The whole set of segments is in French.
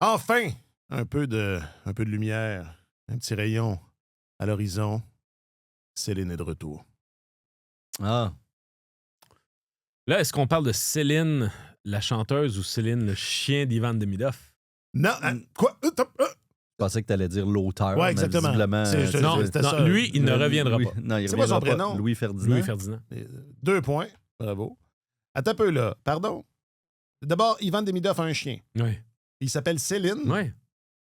Enfin, un peu de lumière, un petit rayon à l'horizon. Céline est de retour. Ah. Là, est-ce qu'on parle de Céline, la chanteuse, ou Céline, le chien d'Ivan Demidov? Non, quoi? Je pensais que tu allais dire l'auteur. Ouais, exactement. Visiblement, C'était ça. Lui, il ne reviendra pas. Non, il C'est quoi son reviendra pas. prénom? Louis Ferdinand. Louis Ferdinand. 2 points. Bravo. Attends un peu, là. Pardon. D'abord, Ivan Demidov a un chien. Oui. Il s'appelle Céline. Oui.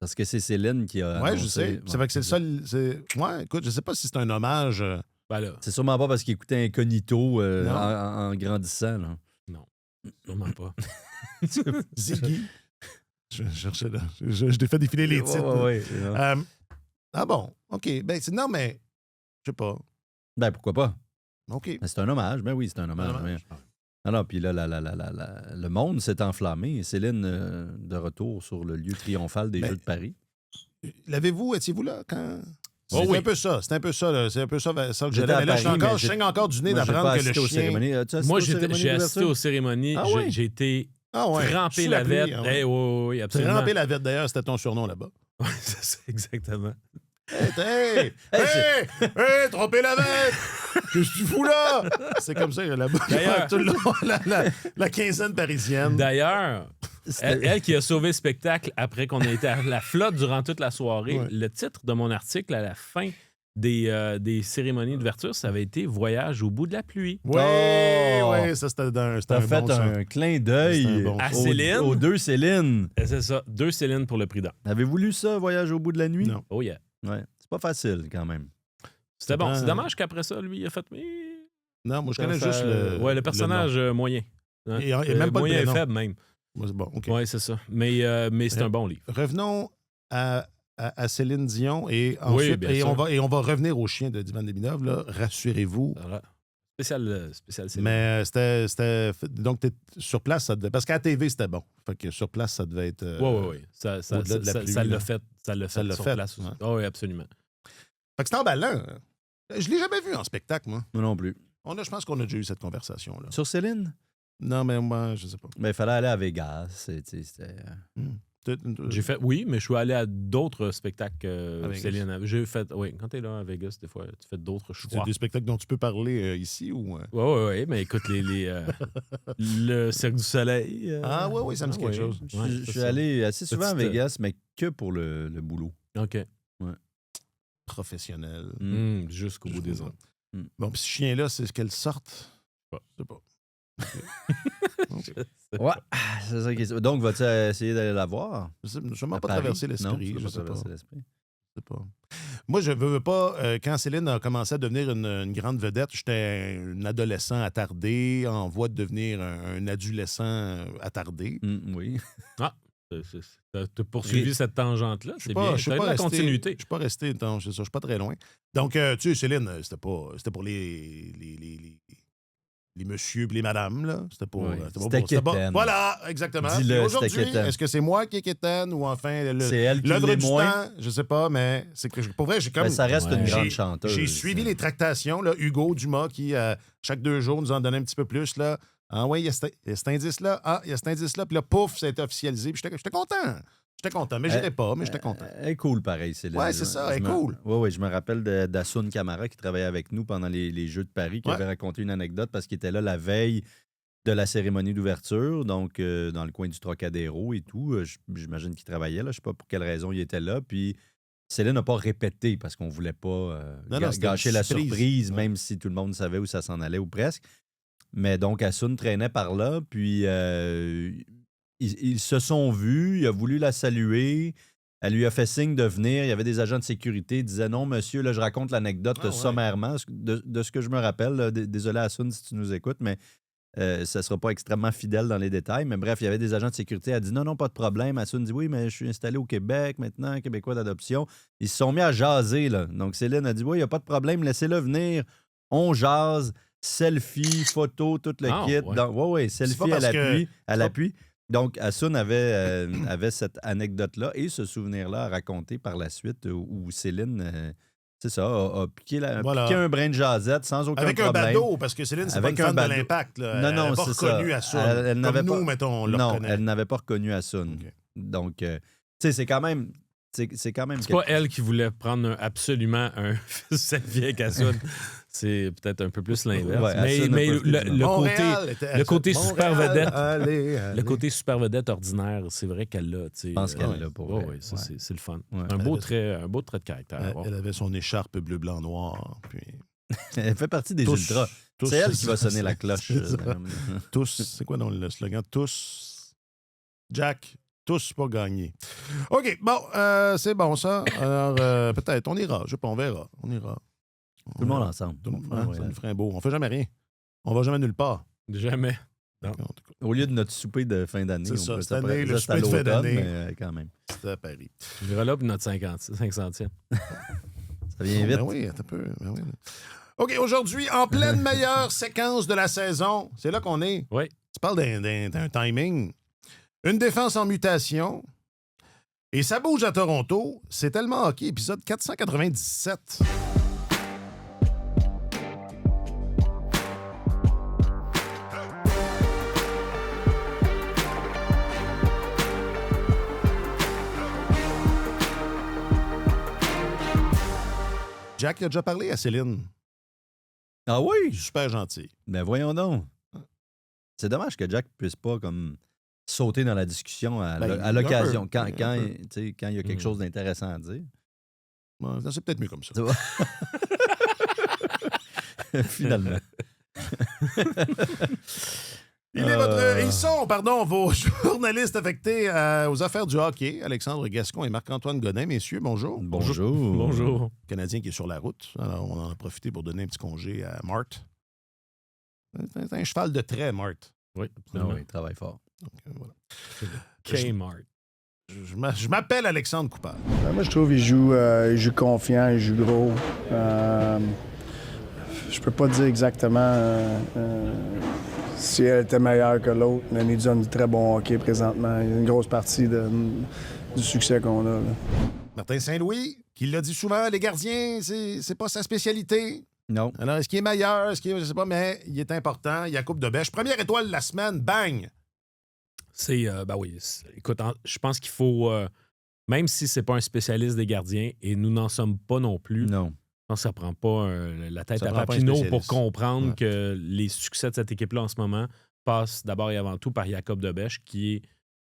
Parce que c'est Céline qui a. Ouais, annoncé. je sais. C'est vrai que c'est le seul. Ouais, écoute, je sais pas si c'est un hommage. Ben là, C'est sûrement pas parce qu'il écoutait Incognito en grandissant. Là. sûrement pas. Ziggy. Je cherchais là. Je t'ai fait défiler les titres. Ouais. Ah bon, OK. Ben, non, mais. Je sais pas. Ben, pourquoi pas? OK. Ben, c'est un hommage. Ben oui, c'est un hommage. Non, puis là, le monde s'est enflammé. Céline, de retour sur le lieu triomphal des Jeux de Paris. Étiez-vous là quand. Oh, C'est oui. un peu ça. C'est un peu ça, là. C'est un peu ça que J'étais j'allais. à Mais là, Paris, je saigne encore du nez Moi, j'ai d'apprendre pas que le assisté aux chien. cérémonies. As-tu assisté Moi, aux cérémonies j'ai assisté d'ouverture? aux cérémonies. Ah ouais? J'ai été Trempé trempé la vête. Oui, absolument. Tremper la vête, d'ailleurs, c'était ton surnom là-bas. Oui, c'est ça, exactement. Hey, tromper la vête! Qu'est-ce que tu fous là? C'est comme ça là-bas. D'ailleurs- Tout le long, la quinzaine parisienne. D'ailleurs, elle qui a sauvé le spectacle après qu'on ait été à la flotte durant toute la soirée, Ouais. le titre de mon article à la fin des cérémonies d'ouverture, ça avait été Voyage au bout de la pluie. Oui, ça c'était un T'as fait bon ça. un clin d'œil C'est un bon À show. Céline. aux deux Céline. Et c'est ça, 2 Céline pour le prix d'un. Avez-vous lu ça, Voyage au bout de la nuit? Non. Oh yeah. Ouais. C'est pas facile, quand même. C'était bon. prend- C'est dommage qu'après ça, lui, il a fait... Non, moi je connais juste le personnage moyen. Hein? Et même pas le moyen et prénom. faible, même. Moi, c'est bon, OK. Oui, c'est ça. Mais c'est un bon livre. Revenons à Céline Dion et ensuite bien sûr. on va revenir au chien de Divan Demidov, là, rassurez-vous. Alors, spécial Céline. Mais c'était donc t'es sur place ça devait, parce qu'à la TV c'était bon. Fait que sur place ça devait être Oui. Ça au-delà de la pluie, l'a là. fait. Ça l'a Ça fait l'a sur fait, place aussi. ouais. Oui, absolument. Fait que c'est emballant. Je l'ai jamais vu en spectacle, moi. Moi non plus. Je pense qu'on a déjà eu cette conversation là. Sur Céline? Non, mais moi, je sais pas. Ben, il fallait aller à Vegas. C'était... J'ai fait, oui, mais je suis allé à d'autres spectacles À Vegas. Céline. J'ai fait, oui, quand t'es là à Vegas, des fois, tu fais d'autres C'est choix. des spectacles dont tu peux parler ici ou. Oui, mais écoute, le Cirque du Soleil. Oui, ça me dit quelque chose. Je suis allé assez souvent à Petite, Vegas, mais que pour le boulot. OK. Professionnel. Jusqu'au bout des ongles. Bon, puis ce chien-là, c'est quelle sorte? Je sais pas. Ouais, c'est ça qui est... Donc, vas-tu essayer d'aller la voir? Je ne m'en À pas Paris? traversé Non, l'esprit. ça Je m'a sais pas. traversé l'esprit. Je sais pas. Moi, je veux pas. Quand Céline a commencé à devenir une grande vedette, j'étais un adolescent attardé, en voie de devenir un adolescent attardé. Oui. T'as poursuivi cette tangente-là. C'est bien. Je suis T'as pas de la resté. continuité. Je suis pas resté. Non, c'est ça, je suis pas très loin. Donc, tu sais, Céline, c'était pour les messieurs et les madames, là. C'était pour. Oui. C'était quétaine. Voilà, exactement. Dis-le, Puis aujourd'hui, c'était quétaine. est-ce que c'est moi qui est quétaine ou enfin C'est elle qui l'œuvre l'est du moins. temps? Je sais pas, mais c'est que pour vrai, j'ai comme. Ben, ça reste une Ouais. grande J'ai- chanteuse. J'ai suivi les tractations, là, Hugo Dumas, qui, chaque 2 jours, nous en donnait un petit peu plus. Là. Ah oui, il y a cet indice-là. Ah, il y a cet indice-là. Puis là, pouf, ça a été officialisé. Puis j'étais content. J'étais content. Mais j'irais pas, mais j'étais content. Elle est cool, pareil, Céline. Ouais, c'est ça, elle est cool. Oui, je me rappelle d'Assoun Camara qui travaillait avec nous pendant les Jeux de Paris, qui Ouais. avait raconté une anecdote parce qu'il était là la veille de la cérémonie d'ouverture, donc dans le coin du Trocadéro et tout. J'imagine qu'il travaillait là. Je ne sais pas pour quelle raison il était là. Puis Céline n'a pas répété parce qu'on ne voulait pas Non, c'était gâcher une la surprise. surprise, Ouais. même si tout le monde savait où ça s'en allait ou presque. Mais donc, Assoun traînait par là, puis ils se sont vus, il a voulu la saluer, elle lui a fait signe de venir, il y avait des agents de sécurité, ils disaient « Non, monsieur, là, je raconte l'anecdote Ah ouais. sommairement, de ce que je me rappelle. Là. Désolé, Assoun, si tu nous écoutes, mais ça ne sera pas extrêmement fidèle dans les détails. Mais bref, il y avait des agents de sécurité, elle a dit « Non, pas de problème. » Assoun dit « Oui, mais je suis installé au Québec maintenant, Québécois d'adoption. » Ils se sont mis à jaser, là. Donc, Céline a dit « Oui, il n'y a pas de problème, laissez-le venir. On jase. » Selfie, photo, tout le kit. ouais. Oui, C'est selfie pas à parce que- l'appui. Donc, Assoun avait cette anecdote-là et ce souvenir-là à raconter par la suite où Céline, c'est ça, a piqué un brin de jasette sans aucun Avec problème. un badaud, parce que Céline, c'est Avec pas une un fan de badaud. l'impact. Là. Non, Elle n'a pas c'est ça. reconnu Assoun. Elle n'avait Comme nous, pas- mettons, on le Non, reconnaît. elle n'avait pas reconnu Assoun. OK. Donc, sais, c'est quand même... C'est quand même... C'est pas elle qui voulait prendre absolument cette vieille Assoun. C'est peut-être un peu plus l'inverse. Ouais, mais le côté super vedette, allez. le côté super vedette ordinaire, c'est vrai qu'elle l'a. Je pense qu'elle l'a pour vrai. Oui, ça, Ouais. c'est le fun. Ouais. Un beau trait de caractère. Elle avait son écharpe bleu, blanc, noir. Puis... Elle fait partie des Tous- ultras. tous- C'est elle qui va sonner la cloche. c'est ça. Tous, c'est quoi dans le slogan? Tous, Jack, tous pour gagner. OK, bon, c'est bon ça. Alors, peut-être, on ira. Je sais pas, on verra. On ira. Tout le monde ensemble. Tout le monde, Ouais. ça nous ferait un beau. On fait jamais rien. On va jamais nulle part. Jamais. Au lieu de notre souper de fin d'année, C'est ça, peut cette année, le reste à souper de fin l'automne, d'année. mais quand même. C'était à Paris. Je verrai là pour notre 500e. Ça vient vite. Ben oui, attends un peu. Ben oui. OK, aujourd'hui, en pleine meilleure séquence de la saison, c'est là qu'on est. Oui. Tu parles d'un timing. Une défense en mutation. Et ça bouge à Toronto. C'est tellement hockey, épisode 497. Jack il a déjà parlé à Céline. Ah oui? Super gentil. Ben voyons donc. C'est dommage que Jack puisse pas comme sauter dans la discussion à Ben, l'occasion, il y a un quand peu. il y a quelque chose d'intéressant à dire. Ouais, c'est peut-être mieux comme ça. Tu vois? Finalement. Ils sont, vos journalistes affectés aux affaires du hockey, Alexandre Gascon et Marc-Antoine Godin. Messieurs, bonjour. Bonjour. Bonjour. Canadien qui est sur la route. Alors, on en a profité pour donner un petit congé à Mart. C'est un cheval de trait, Mart. Oui, Ah absolument. oui, il travaille fort. Donc, voilà. Kmart. Je m'appelle Alexandre Coupard. Moi, je trouve qu'il joue confiant, il joue gros. Je peux pas dire exactement si elle était meilleure que l'autre, mais il donne du très bon hockey présentement. Il y a une grosse partie du succès qu'on a. Là. Martin Saint-Louis, qui l'a dit souvent, les gardiens, c'est pas sa spécialité. Non. Alors, est-ce qu'il est meilleur? Est-ce qu'il est, je sais pas, mais il est important. Il y a coupe de bêche. Première étoile de la semaine, bang! C'est, oui. Écoute, je pense qu'il faut, même si c'est pas un spécialiste des gardiens, et nous n'en sommes pas non plus, Non. je pense que ça prend pas la tête Ça à prend pas un Papineau spécialiste. pour comprendre Ouais. que les succès de cette équipe-là en ce moment passent d'abord et avant tout par Jacob Debèche, qui est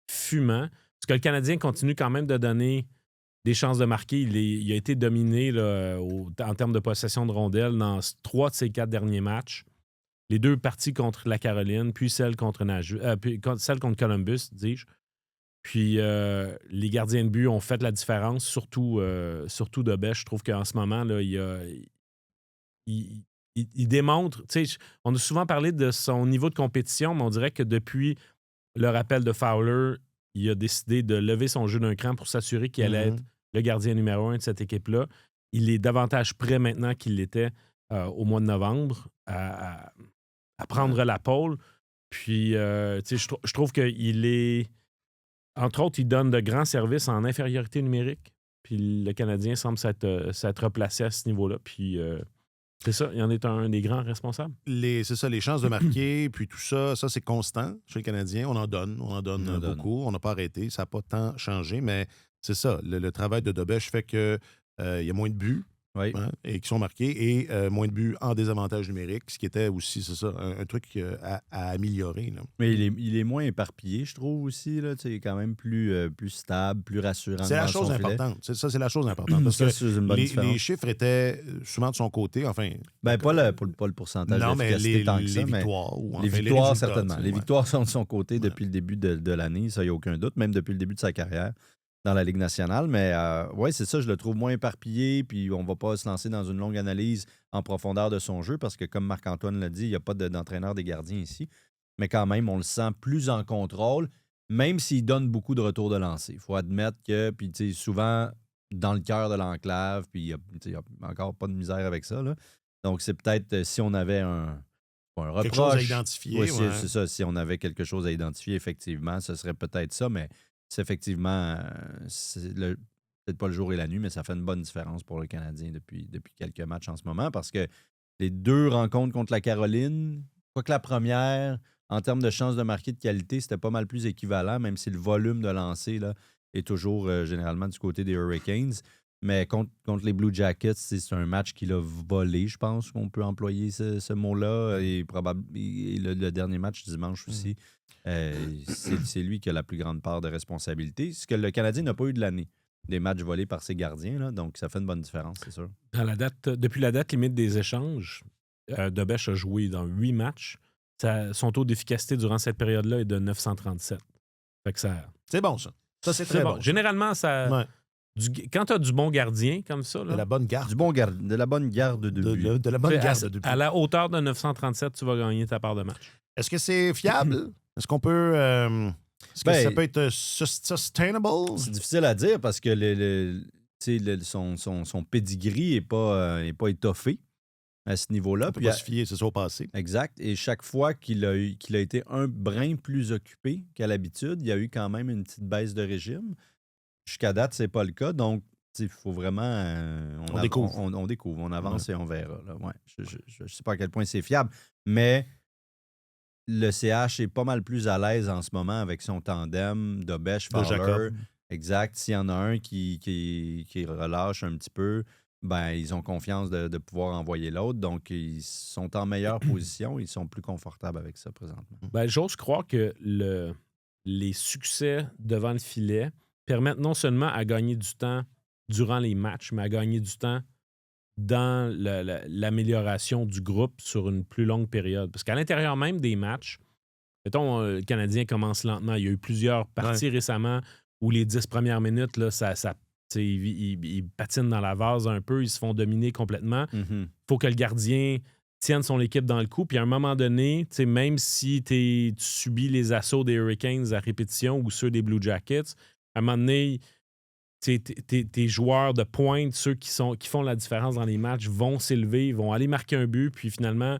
fumant. Parce que le Canadien continue quand même de donner des chances de marquer. Il a été dominé là, en termes de possession de rondelles dans 3 de ses 4 derniers matchs. Les 2 parties contre la Caroline, puis celle contre celle contre Columbus, dis-je. Puis les gardiens de but ont fait la différence, surtout Debèche. Je trouve qu'en ce moment, là, il démontre. On a souvent parlé de son niveau de compétition, mais on dirait que depuis le rappel de Fowler, il a décidé de lever son jeu d'un cran pour s'assurer qu'il allait être le gardien numéro 1 de cette équipe-là. Il est davantage prêt maintenant qu'il l'était au mois de novembre à prendre la pôle. Puis, je trouve qu'il est... Entre autres, il donne de grands services en infériorité numérique. Puis le Canadien semble s'être replacé à ce niveau-là. Puis, c'est ça, il en est un des grands responsables. C'est ça, les chances de marquer, puis tout ça, c'est constant chez le Canadien. On en donne beaucoup. On n'a pas arrêté. Ça n'a pas tant changé, mais c'est ça. Le travail de Debèche fait qu'il y a moins de buts. Oui. Hein, et qui sont marqués, et moins de buts en désavantage numérique, ce qui était aussi, c'est ça, un truc à améliorer. Là. Mais il est moins éparpillé, je trouve aussi. Là. Il est quand même plus stable, plus rassurant. C'est la dans chose son filet. importante. C'est la chose importante. Parce Ça, que c'est une bonne différence. les chiffres étaient souvent de son côté. Enfin, Ben, pas le pourcentage non, mais d'efficacité tant que ça, mais victoires. Ou, enfin, les victoires, résultats, certainement. tu sais, Les ouais. victoires sont de son côté depuis le début de l'année, ça, il n'y a aucun doute, même depuis le début de sa carrière dans la Ligue nationale. Mais oui, c'est ça, je le trouve moins éparpillé, puis on ne va pas se lancer dans une longue analyse en profondeur de son jeu, parce que comme Marc-Antoine l'a dit, il n'y a pas d'entraîneur des gardiens ici. Mais quand même, on le sent plus en contrôle, même s'il donne beaucoup de retours de lancer. Il faut admettre que, puis tu sais, souvent dans le cœur de l'enclave, puis il n'y a encore pas de misère avec ça, là. Donc, c'est peut-être si on avait un reproche. Quelque chose à identifier. Oui, ouais. c'est ça. Si on avait quelque chose à identifier, effectivement, ce serait peut-être ça, mais c'est effectivement, peut-être pas le jour et la nuit, mais ça fait une bonne différence pour le Canadien depuis quelques matchs en ce moment, parce que les 2 rencontres contre la Caroline, quoique la première, en termes de chances de marquer de qualité, c'était pas mal plus équivalent, même si le volume de lancer là, est toujours généralement du côté des Hurricanes. Mais contre les Blue Jackets, c'est un match qu'il a volé, je pense qu'on peut employer ce mot-là. Et le dernier match dimanche aussi, c'est lui qui a la plus grande part de responsabilité. Ce que le Canadien n'a pas eu de l'année. Des matchs volés par ses gardiens, là, donc ça fait une bonne différence, c'est sûr. Depuis la date limite des échanges, Dobech a joué dans 8 matchs. Son taux d'efficacité durant cette période-là est de 937. Fait que c'est bon, ça. Ça, c'est très bon. Généralement, ça... Ouais. Quand tu as du bon gardien comme ça... Là, de la bonne garde. De la bonne garde de but. De la bonne garde de but. À la hauteur de 937, tu vas gagner ta part de match. Est-ce que c'est fiable? Est-ce qu'on peut... Est-ce que ça peut être sustainable? C'est difficile à dire parce que son pedigree n'est pas étoffé à ce niveau-là. On peut pas se fier, c'est ça au passé. Exact. Et chaque fois qu'il a été un brin plus occupé qu'à l'habitude, il y a eu quand même une petite baisse de régime. Jusqu'à date, c'est pas le cas. Donc, il faut vraiment... on découvre. On découvre, on avance et on verra. Là. Ouais. Je ne sais pas à quel point c'est fiable, mais le CH est pas mal plus à l'aise en ce moment avec son tandem Dobech-Fowler. Exact. S'il y en a un qui relâche un petit peu, ben ils ont confiance de pouvoir envoyer l'autre. Donc, ils sont en meilleure position. Ils sont plus confortables avec ça présentement. Ben, j'ose croire que les succès devant le filet permettent non seulement à gagner du temps durant les matchs, mais à gagner du temps dans l'amélioration du groupe sur une plus longue période. Parce qu'à l'intérieur même des matchs, mettons, le Canadien commence lentement. Il y a eu plusieurs parties récemment où les 10 premières minutes, là, ils patinent dans la vase un peu, ils se font dominer complètement. Il faut que le gardien tienne son équipe dans le coup. Puis à un moment donné, même si tu subis les assauts des Hurricanes à répétition ou ceux des Blue Jackets, à un moment donné, tes joueurs de pointe, ceux qui font la différence dans les matchs, vont s'élever, vont aller marquer un but, puis finalement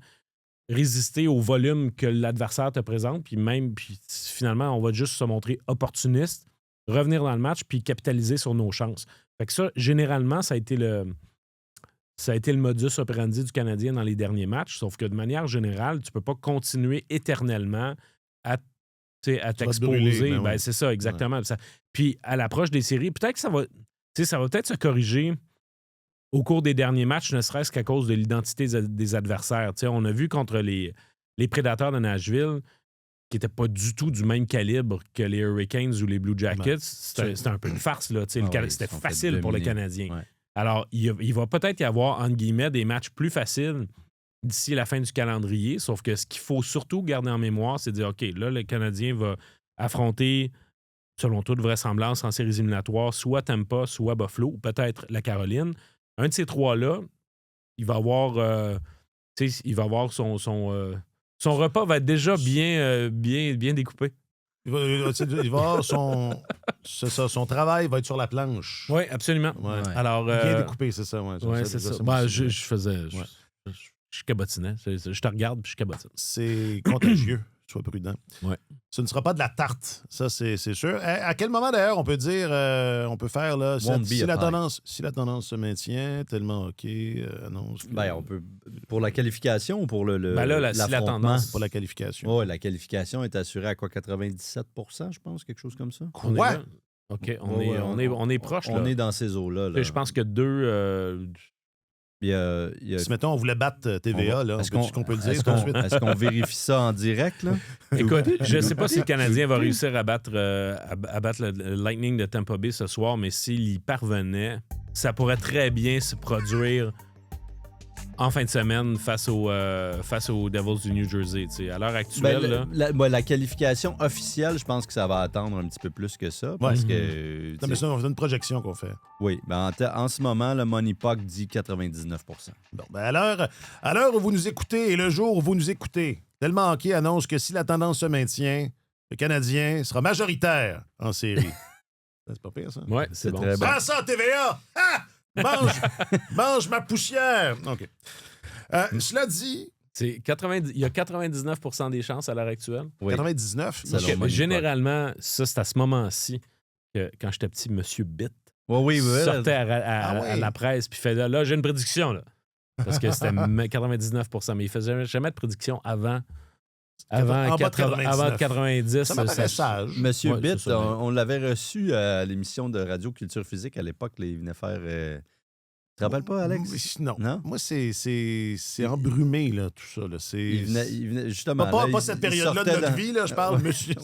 résister au volume que l'adversaire te présente. Puis finalement, on va juste se montrer opportuniste, revenir dans le match, puis capitaliser sur nos chances. Fait que ça, généralement, ça a été le modus operandi du Canadien dans les derniers matchs, sauf que de manière générale, tu ne peux pas continuer éternellement à t'exposer. Ben, c'est ça, exactement. Ouais. Puis à l'approche des séries, peut-être que ça va peut-être se corriger au cours des derniers matchs, ne serait-ce qu'à cause de l'identité des adversaires. On a vu contre les Prédateurs de Nashville, qui n'étaient pas du tout du même calibre que les Hurricanes ou les Blue Jackets. C'était un peu une farce. Là, c'était facile pour les Canadiens. Ouais. Alors, il va peut-être y avoir, entre guillemets, des matchs plus faciles d'ici la fin du calendrier, sauf que ce qu'il faut surtout garder en mémoire, c'est de dire, OK, là, le Canadien va affronter, selon toute vraisemblance, en séries éliminatoires, soit Tampa, soit Buffalo, ou peut-être la Caroline. Un de ces trois-là, il va avoir, son repas va être déjà bien découpé. Il va avoir son travail va être sur la planche. Oui, absolument. Ouais. Alors, bien découpé, c'est ça. Oui, c'est ça. Ben, je cabotinais. Je te regarde puis je cabotine. C'est contagieux. Sois prudent. Ouais. Ce ne sera pas de la tarte, ça, c'est sûr. À quel moment, d'ailleurs, on peut dire, on peut faire, là, si la tendance se maintient, tellement OK, annonce... on peut... Pour la qualification ou pour si la tendance... Pour la qualification. Oui, la qualification est assurée à quoi, 97 % je pense, quelque chose comme ça. Quoi? OK, on est proche, là. On est dans ces eaux-là. Je pense que deux... Si, mettons, on voulait battre TVA, là, est-ce qu'on peut le dire tout de suite? Est-ce qu'on vérifie ça en direct? Là? Écoute, je ne sais pas si le Canadien va réussir à battre le Lightning de Tampa Bay ce soir, mais s'il y parvenait, ça pourrait très bien se produire en fin de semaine face aux Devils du New Jersey. À l'heure actuelle... la qualification officielle, je pense que ça va attendre un petit peu plus que ça. Parce que, mais ça, c'est une projection qu'on fait. Oui. En ce moment, le Money Puck dit 99 %. Bon, à l'heure où vous nous écoutez et le jour où vous nous écoutez, Tellement Hockey annonce que si la tendance se maintient, le Canadien sera majoritaire en série. C'est pas pire, ça? Oui, c'est bon. Très bon. Prends ça, TVA! Ah! Mange ma poussière! OK. Cela dit... Il y a 99 % des chances à l'heure actuelle. Oui. 99? Généralement, ça, c'est à ce moment-ci que, quand j'étais petit, M. Bitt sortait à la presse puis fait là, j'ai une prédiction. Là. Parce que c'était 99 %. Mais il faisait jamais de prédiction avant Avant En bas de avant 90, Ça m'apparaît sage. Monsieur Ouais, Bitt, c'est ça. on l'avait reçu à l'émission de Radio Culture Physique à l'époque. Là, il venait faire... Tu te rappelles pas, Alex? Non. Non? Moi, c'est embrumé, là, tout ça. Là. Il venait justement... Pas là, cette il période-là de sortait notre dans- vie, là, je parle, monsieur.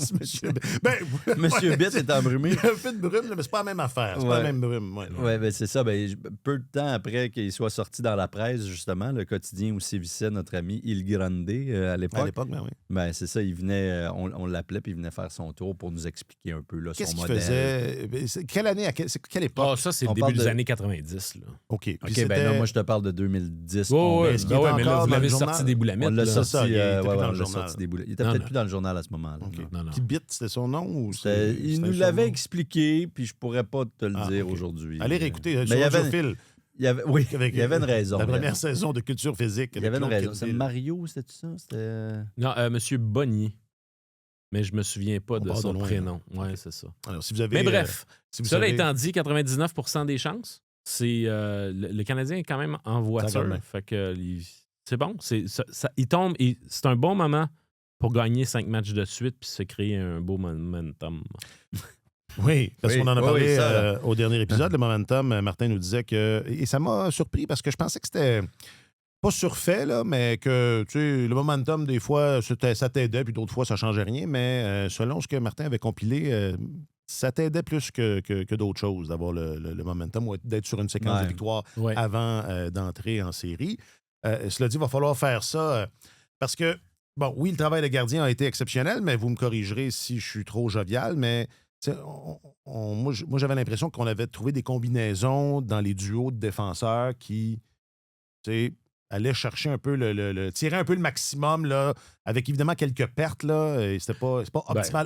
Ben, Monsieur ouais, Bitt est embrumé. Il y a un peu de brume, là, mais c'est pas la même affaire. C'est pas Ouais. la même brume. Ouais. Oui, ben c'est ça. Ben, peu de temps après qu'il soit sorti dans la presse, justement, le quotidien où sévissait notre ami Il Grande à l'époque. À l'époque, ben oui. Ben, c'est ça, il venait, on l'appelait, puis il venait faire son tour pour nous expliquer un peu là, Qu'est-ce son qu'il modèle. faisait? Quelle année? C'est quelle époque? Ah, ça, c'est le On début parle des de- années 90. Là. OK. Puis OK, c'était- ben non, moi, je te parle de 2010. Ouais, on- ouais, est-ce qu'il ben est ouais, mais là, encore vous dans l'avez le sorti journal? des on boulamites. l'a là. sorti, ça, il était plus ouais, dans on le l'a journal. sorti des boulettes. Il était Non, peut-être non. plus dans le journal à ce moment-là. OK. Non, non. Qui bite, c'était son nom? Ou Il nous un l'avait surnom? expliqué, puis je pourrais pas te le Ah, dire OK. aujourd'hui. Allez réécouter Mais sur il y avait- Audiophile, Oui, avec, il y avait une raison. la première saison de Culture Physique. Il y avait une raison. C'est Mario, c'était ça? C'était... Non, Monsieur Bonnier. Mais je me souviens pas de part son de loin, prénom. là. Ouais, OK. c'est ça. Alors, si vous avez, Mais bref, si vous cela savez- étant dit, 99% des chances, c'est le Canadien est quand même en voiture. Sacrément. Fait que c'est bon. Il tombe. C'est un bon moment pour gagner 5 matchs de suite puis se créer un beau momentum. Oui, parce Oui, qu'on en a oui, parlé oui, ça. au dernier épisode, le momentum. Martin nous disait que... Et ça m'a surpris parce que je pensais que c'était pas surfait, là, mais que tu sais, le momentum, des fois, ça t'aidait, puis d'autres fois, ça changeait rien. Mais selon ce que Martin avait compilé, ça t'aidait plus que d'autres choses d'avoir le momentum ou d'être sur une séquence Ouais. de victoire Ouais. avant d'entrer en série. Cela dit, il va falloir faire ça parce que, bon, oui, le travail de gardien a été exceptionnel, mais vous me corrigerez si je suis trop jovial, mais tu sais, moi, j'avais l'impression qu'on avait trouvé des combinaisons dans les duos de défenseurs qui, tu sais, allaient chercher un peu tirer un peu le maximum, là, avec évidemment quelques pertes, là. Et c'est pas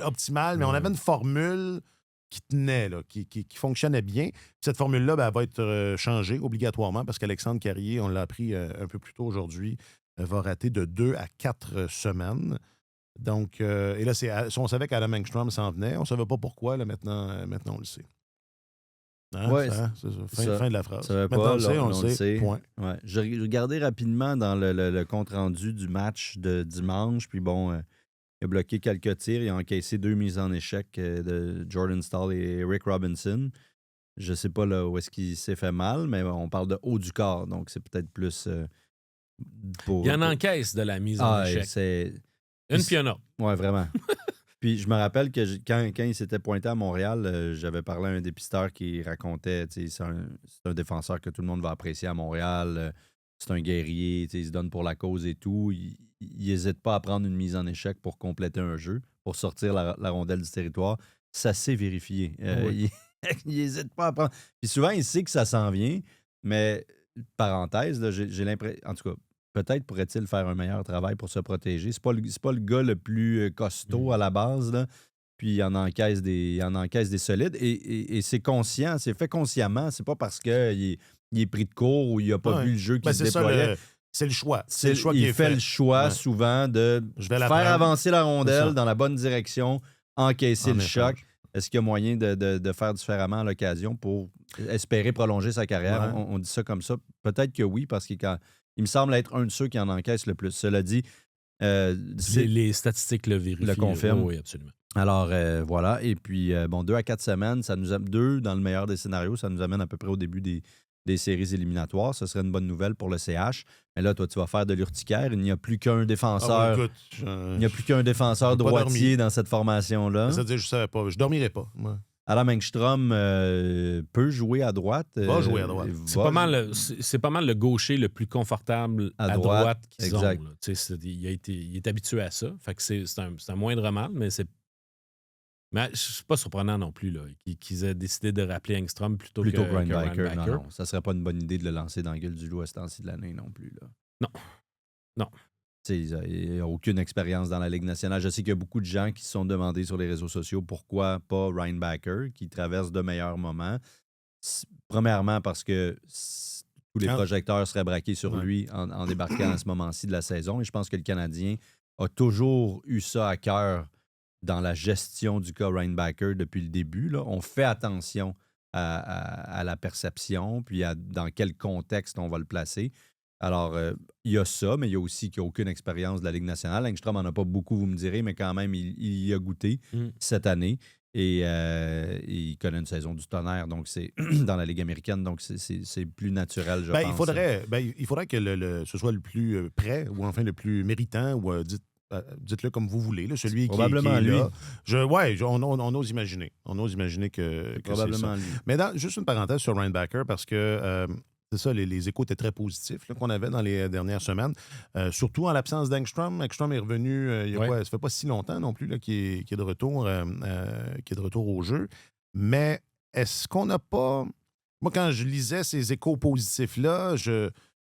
optimal, mais on avait une formule qui tenait, là, qui fonctionnait bien. Puis cette formule-là, ben, elle va être changée obligatoirement parce qu'Alexandre Carrier, on l'a appris un peu plus tôt aujourd'hui, va rater de 2 à 4 semaines. Donc, et là, on savait qu'Adam Engstrom s'en venait. On ne savait pas pourquoi. Là, maintenant, on le sait. Hein, Ouais, c'est ça. Fin de la phrase. Ça va Maintenant, pas, on le sait, là, on le sait. Point. Ouais. Je regardais rapidement dans le compte-rendu du match de dimanche, puis bon, il a bloqué quelques tirs, il a encaissé 2 mises en échec de Jordan Staal et Eric Robinson. Je sais pas là, où est-ce qu'il s'est fait mal, mais on parle de haut du corps, donc c'est peut-être plus pour... Il y en encaisse de la mise en échec. c'est... Une piano. Ouais, vraiment. Puis je me rappelle que quand il s'était pointé à Montréal, j'avais parlé à un dépisteur qui racontait, tu sais, c'est un défenseur que tout le monde va apprécier à Montréal, c'est un guerrier, tu sais, il se donne pour la cause et tout. Il n'hésite pas à prendre une mise en échec pour compléter un jeu, pour sortir la rondelle du territoire. Ça s'est vérifié. Oui. Il n'hésite pas à prendre. Puis souvent, il sait que ça s'en vient, mais parenthèse, là, j'ai l'impression, en tout cas, peut-être pourrait-il faire un meilleur travail pour se protéger. C'est pas le gars le plus costaud à la base, là. Puis il en encaisse des solides. Et c'est conscient, c'est fait consciemment. C'est pas parce qu'il est pris de court ou il n'a pas Ouais. vu le jeu qui Ben, se c'est ça, déployait. c'est le choix. C'est le choix qui il est fait fait. le choix Ouais. souvent de Je vais la faire prendre. avancer la C'est rondelle ça. dans la bonne direction, encaisser En le échange. choc. Est-ce qu'il y a moyen de faire différemment à l'occasion pour espérer prolonger sa carrière? Ouais. On dit ça comme ça. Peut-être que oui, parce qu'il me semble être un de ceux qui en encaisse le plus. Cela dit, Les statistiques le vérifient. Le confirment. Oui, absolument. alors voilà. Et puis, 2 à 4 semaines, ça nous 2 dans le meilleur des scénarios, ça nous amène à peu près au début des séries éliminatoires. Ce serait une bonne nouvelle pour le CH. Mais là, toi, tu vas faire de l'urticaire. Il n'y a plus qu'un défenseur. Ah, ouais, écoute, Il n'y a plus qu'un défenseur j'ai pas droitier dormi. dans cette formation-là. C'est-à-dire, je savais pas. Je dormirais pas. Moi. Adam Engstrom peut jouer à droite. Va jouer à droite. C'est pas mal le gaucher le plus confortable À à droite, droite qu'ils ont. exact. Là. Tu sais, il est habitué à ça. Fait que c'est un moindre mal, mais c'est. Mais c'est pas surprenant non plus là, qu'ils aient décidé de rappeler Engstrom plutôt que Ryan que Baker. Non, ça serait pas une bonne idée de le lancer dans la gueule du loup à ce temps-ci de l'année non plus. Là. Non. Tu sais, il n'a aucune expérience dans la Ligue nationale. Je sais qu'il y a beaucoup de gens qui se sont demandé sur les réseaux sociaux pourquoi pas Ryan Baker, qui traverse de meilleurs moments. Premièrement, parce que tous les projecteurs seraient braqués sur lui en débarquant à ce moment-ci de la saison. Et je pense que le Canadien a toujours eu ça à cœur dans la gestion du cas Ryan Baker depuis le début. Là. On fait attention à la perception, puis dans quel contexte on va le placer. Alors, il y a ça, mais il y a aussi qu'il n'y a aucune expérience de la Ligue nationale. Engstrom n'en a pas beaucoup, vous me direz, mais quand même, il y a goûté cette année. Et il connaît une saison du tonnerre, donc c'est dans la Ligue américaine, donc c'est plus naturel, je pense. Il faudrait que ce soit le plus prêt ou enfin le plus méritant, ou dites-le comme vous voulez, là, celui probablement qui est lui. là. On ose imaginer. On ose imaginer que probablement c'est ça. lui. Mais juste une parenthèse sur Reinbacker, parce que c'est ça, les échos étaient très positifs là, qu'on avait dans les dernières semaines. Surtout en l'absence d'Engstrom. Engstrom est revenu, ça fait pas si longtemps non plus là, qu'il est de retour, qui est de retour au jeu. Mais est-ce qu'on n'a pas... Moi, quand je lisais ces échos positifs-là,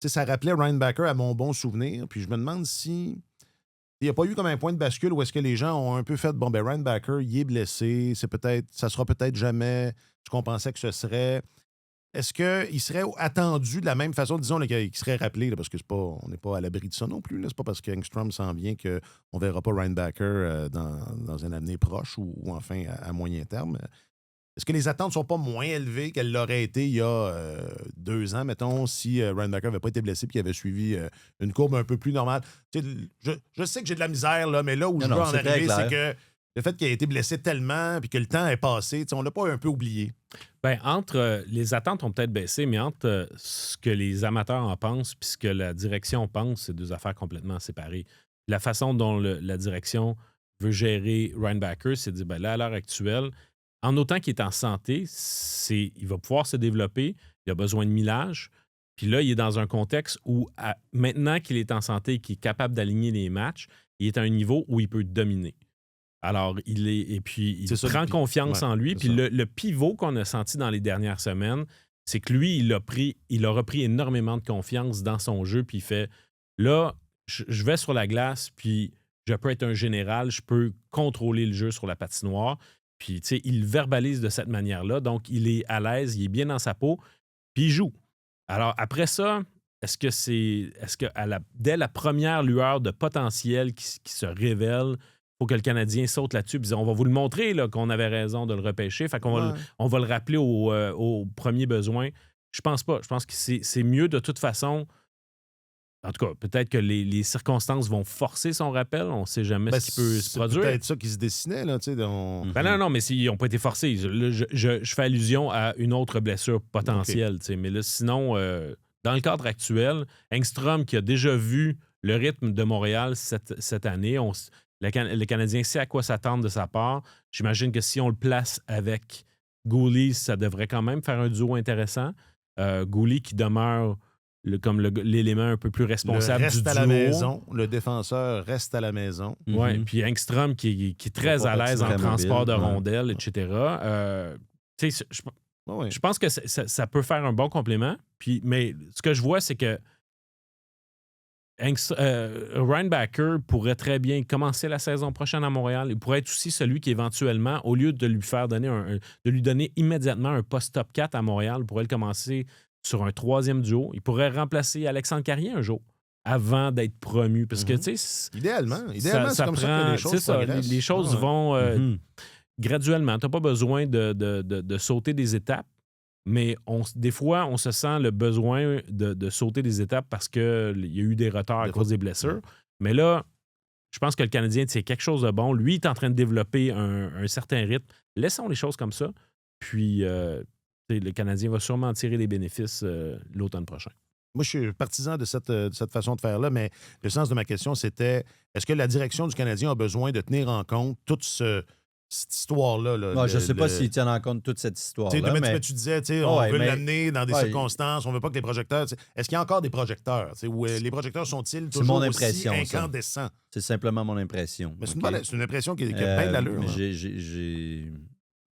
ça rappelait Reinbacker à mon bon souvenir. Puis je me demande si... Il n'y a pas eu comme un point de bascule où est-ce que les gens ont un peu fait Reinbacker, il est blessé, ça sera peut-être jamais ce qu'on pensait que ce serait. Est-ce qu'il serait attendu de la même façon, disons, qu'il serait rappelé, là, parce que on n'est pas à l'abri de ça non plus. C'est pas parce qu'Engstrom s'en vient qu'on ne verra pas Reinbacker dans un avenir proche ou enfin à moyen terme. Est-ce que les attentes ne sont pas moins élevées qu'elles l'auraient été il y a 2 ans, mettons, si Reinbacker n'avait pas été blessé et qu'il avait suivi une courbe un peu plus normale? Je sais que j'ai de la misère, là, mais là où je veux en arriver, c'est que le fait qu'il ait été blessé tellement et que le temps est passé, on ne l'a pas un peu oublié. Bien, les attentes ont peut-être baissé, mais entre ce que les amateurs en pensent et ce que la direction pense, c'est 2 affaires complètement séparées. La façon dont la direction veut gérer Reinbacker, c'est de dire, là, à l'heure actuelle, en autant qu'il est en santé, il va pouvoir se développer, il a besoin de millage. Puis là, il est dans un contexte où, maintenant qu'il est en santé et qu'il est capable d'aligner les matchs, il est à un niveau où il peut dominer. Alors, il prend confiance en lui. Puis le pivot qu'on a senti dans les dernières semaines, c'est que lui, il a repris énormément de confiance dans son jeu. Puis il fait, là, je vais sur la glace, puis je peux être un général, je peux contrôler le jeu sur la patinoire. Puis, tu sais, il verbalise de cette manière-là. Donc, il est à l'aise, il est bien dans sa peau, puis il joue. Alors, après ça, est-ce que dès la première lueur de potentiel qui se révèle, il faut que le Canadien saute là-dessus et dise, on va vous le montrer là, qu'on avait raison de le repêcher. Fait qu'on on va le rappeler au premier besoin. Je pense pas. Je pense que c'est mieux de toute façon. En tout cas, peut-être que les circonstances vont forcer son rappel. On ne sait jamais ce qui peut se produire. C'est peut-être ça qui se dessinait. Là, non, mais ils n'ont pas été forcés. Je fais allusion à une autre blessure potentielle. Okay. Mais là, sinon, dans le cadre actuel, Engstrom, qui a déjà vu le rythme de Montréal cette année, le Canadien sait à quoi s'attendre de sa part. J'imagine que si on le place avec Goulet, ça devrait quand même faire un duo intéressant. Goulet qui demeure... comme l'élément un peu plus responsable du duo. À la maison. Le défenseur reste à la maison. Oui, puis Engstrom qui est très à l'aise en transport de rondelles, etc. Je pense que ça peut faire un bon complément. Mais ce que je vois, c'est que Reinbacker pourrait très bien commencer la saison prochaine à Montréal. Il pourrait être aussi celui qui, éventuellement, au lieu de lui donner immédiatement un poste top 4 à Montréal, pourrait le commencer sur un 3e duo. Il pourrait remplacer Alexandre Carrier un jour avant d'être promu. Parce que, tu sais... Idéalement, c'est comme ça que les choses progressent. Les choses vont graduellement. Tu n'as pas besoin de sauter des étapes, mais des fois, on se sent le besoin de sauter des étapes parce qu'il y a eu des retards à cause des blessures. Mais là, je pense que le Canadien, c'est quelque chose de bon. Lui, il est en train de développer un certain rythme. Laissons les choses comme ça. Puis... le Canadien va sûrement tirer des bénéfices l'automne prochain. Moi, je suis partisan de cette façon de faire-là, mais le sens de ma question, c'était est-ce que la direction du Canadien a besoin de tenir en compte toute cette histoire-là? Non, je ne sais pas s'ils tiennent en compte toute cette histoire-là. Mais tu disais, on veut l'amener dans des circonstances, on ne veut pas que les projecteurs... Est-ce qu'il y a encore des projecteurs? Ou les projecteurs sont-ils toujours aussi incandescents? C'est simplement mon impression. Mais c'est une impression qui a plein de l'allure.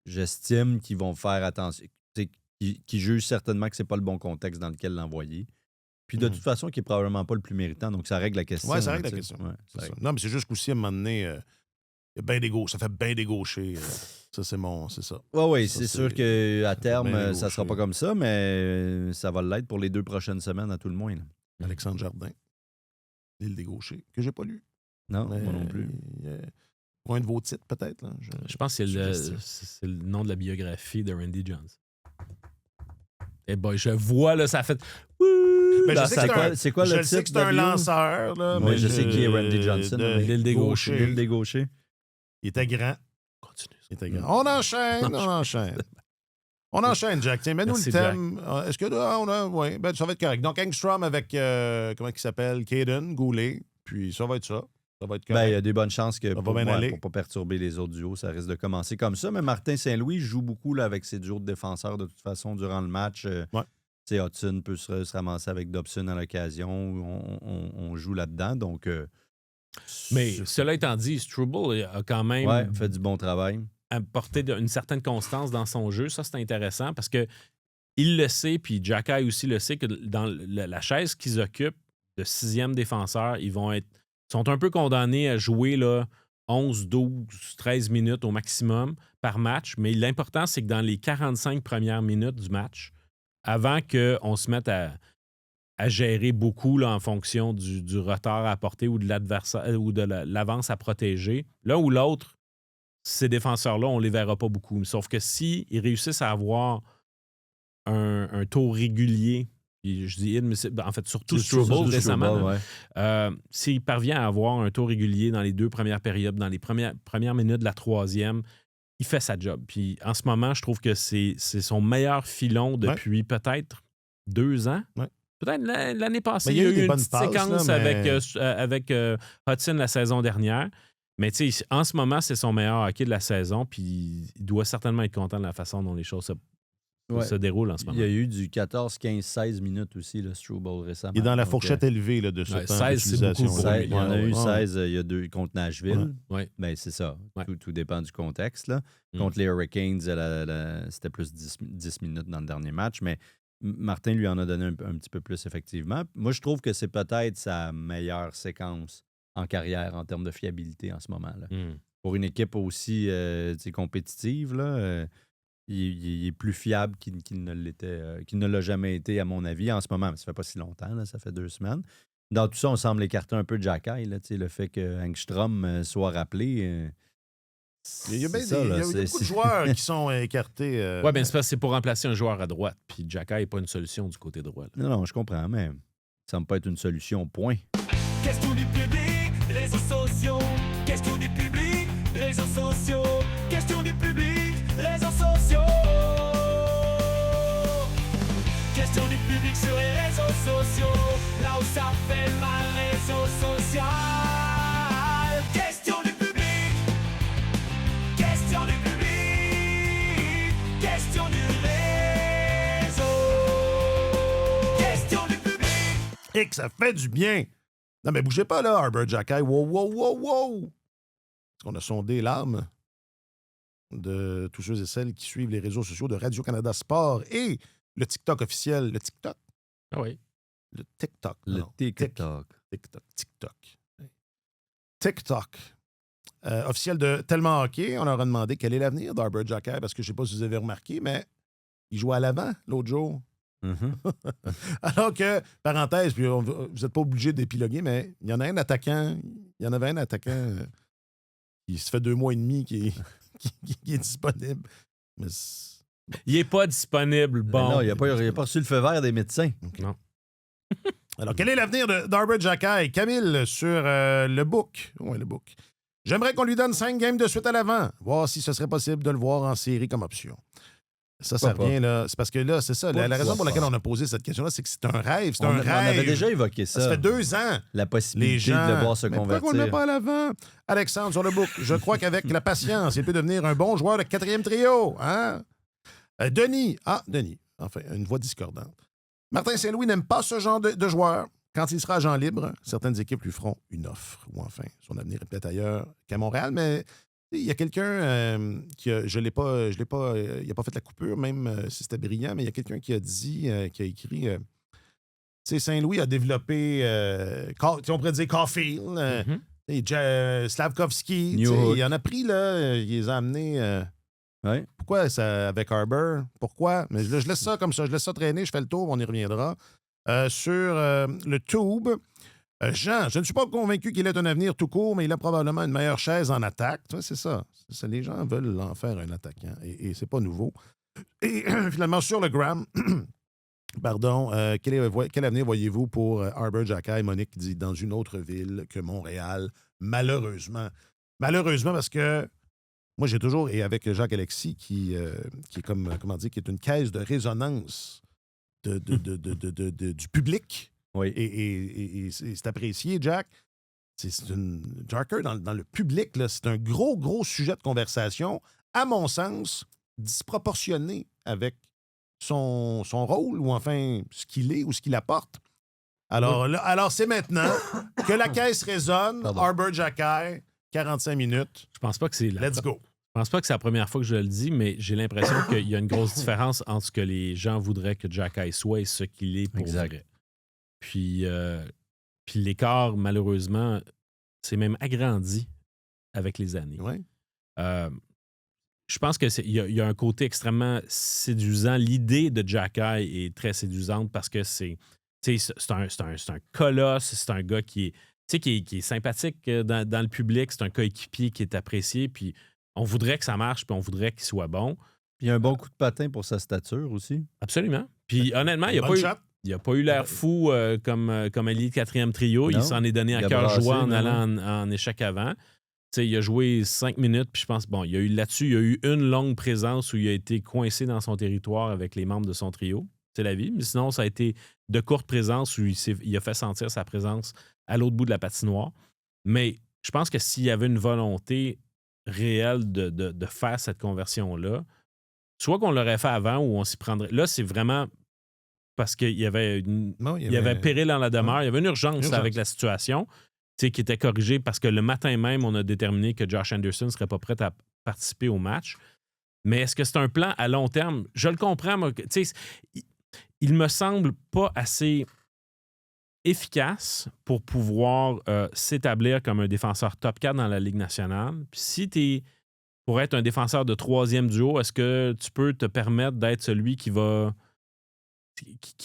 J'estime qu'ils vont faire attention. Qui juge certainement que c'est pas le bon contexte dans lequel l'envoyer. Puis de toute façon, qui est probablement pas le plus méritant. Donc, ça règle la question. Oui, ça règle la question. Ouais, non, mais c'est juste qu'aussi, à un moment donné, il y a bien des gauches. Ça fait bien des gauchers. Ça, c'est ça. Oui, c'est sûr qu'à terme, ça sera pas comme ça, mais ça va l'être pour les 2 prochaines semaines, à tout le moins. Là. Alexandre Jardin, L'île des gauchers, que j'ai pas lu. Non, moi non plus. Pour un de vos titres, peut-être. Là. Je pense que c'est le nom de la biographie de Randy Jones. Eh boy, je vois, là, ça fait... Ben, Dans je sais que sa- c'est quoi je le sais que titre c'est un de bio? lanceur. Là, Oui, mais je sais qui est Randy Johnson. de L'île des Gauchers. L'île des Gauchers. Il était grand. Continue. Il était grand. On enchaîne. On enchaîne, Jack. Tiens, mets-nous Merci, le thème. Est-ce que on a. Oui, ben, ça va être correct. Donc, Engstrom avec, comment il s'appelle? Caden, Goulet. Puis ça va être ça. Ça va être Ben, il y correct. a des bonnes chances que va pour bien aller. ne pas perturber les autres duos, ça risque de commencer comme ça. Mais Martin Saint-Louis joue beaucoup là, avec ses duos de défenseurs de toute façon durant le match. Ouais. Tu sais, Hudson peut se ramasser avec Dobson à l'occasion. On joue là-dedans. Donc, Mais cela étant dit, Struble a quand même ouais, fait du bon travail. apporté une certaine constance dans son jeu. Ça, c'est intéressant parce que il le sait, puis Jacky aussi le sait, que dans la chaise qu'ils occupent de 6e défenseur, ils sont un peu condamnés à jouer là, 11, 12, 13 minutes au maximum par match. Mais l'important, c'est que dans les 45 premières minutes du match, avant qu'on se mette à gérer beaucoup là, en fonction du retard à apporter ou de l'adversaire ou de l'avance à protéger, l'un ou l'autre, ces défenseurs-là, on ne les verra pas beaucoup. Sauf que s'ils réussissent à avoir un taux régulier, puis je dis mais en fait surtout Struble récemment, s'il parvient à avoir un taux régulier dans les 2 premières périodes, dans les premières minutes de la 3e, il fait sa job. Puis en ce moment, je trouve que c'est son meilleur filon depuis peut-être 2 ans. Ouais. Peut-être l'année passée, Mais il y a eu une bonnes petite passes, séquence là, mais... avec Hudson la saison dernière. Mais tu sais, en ce moment, c'est son meilleur hockey de la saison, puis il doit certainement être content de la façon dont les choses se déroulent en ce moment. Il y a eu du 14, 15, 16 minutes aussi, le Struble récemment. Il est dans la Donc, fourchette élevée là, de ce temps 16, c'est beaucoup pour lui. Il y en a eu 16, il y a 2 contre Nashville. Ouais. Ben, c'est ça. Ouais. Tout dépend du contexte. Là. Contre les Hurricanes, c'était plus 10 minutes dans le dernier match, mais Martin lui en a donné un petit peu plus, effectivement. Moi, je trouve que c'est peut-être sa meilleure séquence en carrière en termes de fiabilité en ce moment. Là. Pour une équipe aussi compétitive, là, il est plus fiable qu'il ne l'a jamais été, à mon avis, en ce moment. Mais ça fait pas si longtemps, là, ça fait 2 semaines. Dans tout ça, on semble écarter un peu Jacky. Le fait que Engstrom soit rappelé... Il y a beaucoup de joueurs qui sont écartés. Oui, bien, c'est pour remplacer un joueur à droite. Puis Jacky n'est pas une solution du côté droit. Là. Non, je comprends, mais ça ne semble pas être une solution, point. Question du public, réseaux sociaux. Question du public, réseaux sociaux. Question du public, réseaux sociaux. Question du public sur les réseaux sociaux. Là où ça fait mal, réseaux sociaux. Question du public. Question du public. Question du réseau. Question du public. Et que ça fait du bien. Non, mais bougez pas, là, Arbor Jacky. Wow! Est-ce qu'on a sondé l'âme de tous ceux et celles qui suivent les réseaux sociaux de Radio-Canada Sport et le TikTok officiel. Le TikTok? Ah oui. Le TikTok. Le non. TikTok. TikTok. Officiel de Tellement Hockey. On leur a demandé quel est l'avenir d'Arbor Jacky parce que je ne sais pas si vous avez remarqué, mais il jouait à l'avant l'autre jour. Alors que, parenthèse, puis vous n'êtes pas obligé d'épiloguer, mais il y en a un attaquant, il y en avait un attaquant qui se fait 2 mois et demi qui est disponible. Mais il n'est pas disponible. Bon. Non, il n'a pas reçu le feu vert des médecins. Okay. Non. Alors, quel est l'avenir d'Arbor Jacky? Camille, sur le book. Oui, le book. J'aimerais qu'on lui donne 5 games de suite à l'avant, voir si ce serait possible de le voir en série comme option. Ça revient, là. C'est parce que là, c'est ça. La raison pour laquelle on a posé cette question-là, c'est que c'est un rêve. C'est un rêve. On avait déjà évoqué ça. Ça fait 2 ans. La possibilité de le voir se convertir. Pourquoi on ne le met pas à l'avant? Alexandre, sur le book, je crois qu'avec la patience, il peut devenir un bon joueur de 4e trio. Hein? Denis. Enfin, une voix discordante. Martin Saint-Louis n'aime pas ce genre de joueur. Quand il sera agent libre, certaines équipes lui feront une offre. Ou enfin, son avenir est peut-être ailleurs qu'à Montréal, mais... Il y a quelqu'un qui je l'ai pas, il n'a pas fait la coupure, même si c'était brillant, mais il y a quelqu'un qui a dit, qui a écrit, tu sais, Saint-Louis a développé, on pourrait dire Caulfield, Slavkovski, il en a pris, là, il les a amenés. Ouais. Pourquoi ça, avec Arbor? Pourquoi? Mais je laisse ça comme ça, je laisse ça traîner, je fais le tour, on y reviendra. Sur le tube. Jean, je ne suis pas convaincu qu'il ait un avenir tout court, mais il a probablement une meilleure chaise en attaque. C'est ça. Les gens veulent en faire un attaquant et c'est pas nouveau. Et finalement, sur le Gram, Pardon. Quel avenir voyez-vous pour Arber Xhekaj? Monique dit dans une autre ville que Montréal, malheureusement. Malheureusement, parce que moi, j'ai toujours, et avec Jacques-Alexis, qui est comme, comment dire, qui est une caisse de résonance du public. Oui. Et c'est apprécié, Jack. C'est une. Jarker, dans le public, là, c'est un gros sujet de conversation, à mon sens, disproportionné avec son rôle, ou enfin, ce qu'il est ou ce qu'il apporte. Alors c'est maintenant que la caisse résonne. Arber Xhekaj, 45 minutes. Je pense pas que c'est Let's go. Je pense pas que c'est la première fois que je le dis, mais j'ai l'impression qu'il y a une grosse différence entre ce que les gens voudraient que Xhekaj soit et ce qu'il est pour vrai. Puis l'écart, malheureusement, s'est même agrandi avec les années. Ouais. Je pense qu'il y a un côté extrêmement séduisant. L'idée de Xhekaj est très séduisante parce que c'est un colosse, c'est un gars qui est sympathique dans le public, c'est un coéquipier qui est apprécié, puis on voudrait que ça marche, puis on voudrait qu'il soit bon. Puis il y a un bon coup de patin pour sa stature aussi. Absolument. Puis honnêtement, il n'y a pas eu l'air fou comme allié de quatrième trio. Non. Il s'en est donné à cœur joie en allant en échec avant. T'sais, il a joué 5 minutes, puis je pense, bon, il y a eu une longue présence où il a été coincé dans son territoire avec les membres de son trio. C'est la vie. Mais sinon, ça a été de courtes présences où il a fait sentir sa présence à l'autre bout de la patinoire. Mais je pense que s'il y avait une volonté réelle de faire cette conversion-là, soit qu'on l'aurait fait avant ou on s'y prendrait. Là, c'est vraiment parce qu'il y avait péril dans la demeure, il y avait une urgence avec la situation. Qui était corrigé parce que le matin même, on a déterminé que Josh Anderson ne serait pas prêt à participer au match. Mais est-ce que c'est un plan à long terme? Je le comprends, moi. Il me semble pas assez efficace pour pouvoir s'établir comme un défenseur top 4 dans la Ligue nationale. Puis si tu es pour être un défenseur de troisième duo, est-ce que tu peux te permettre d'être celui qui va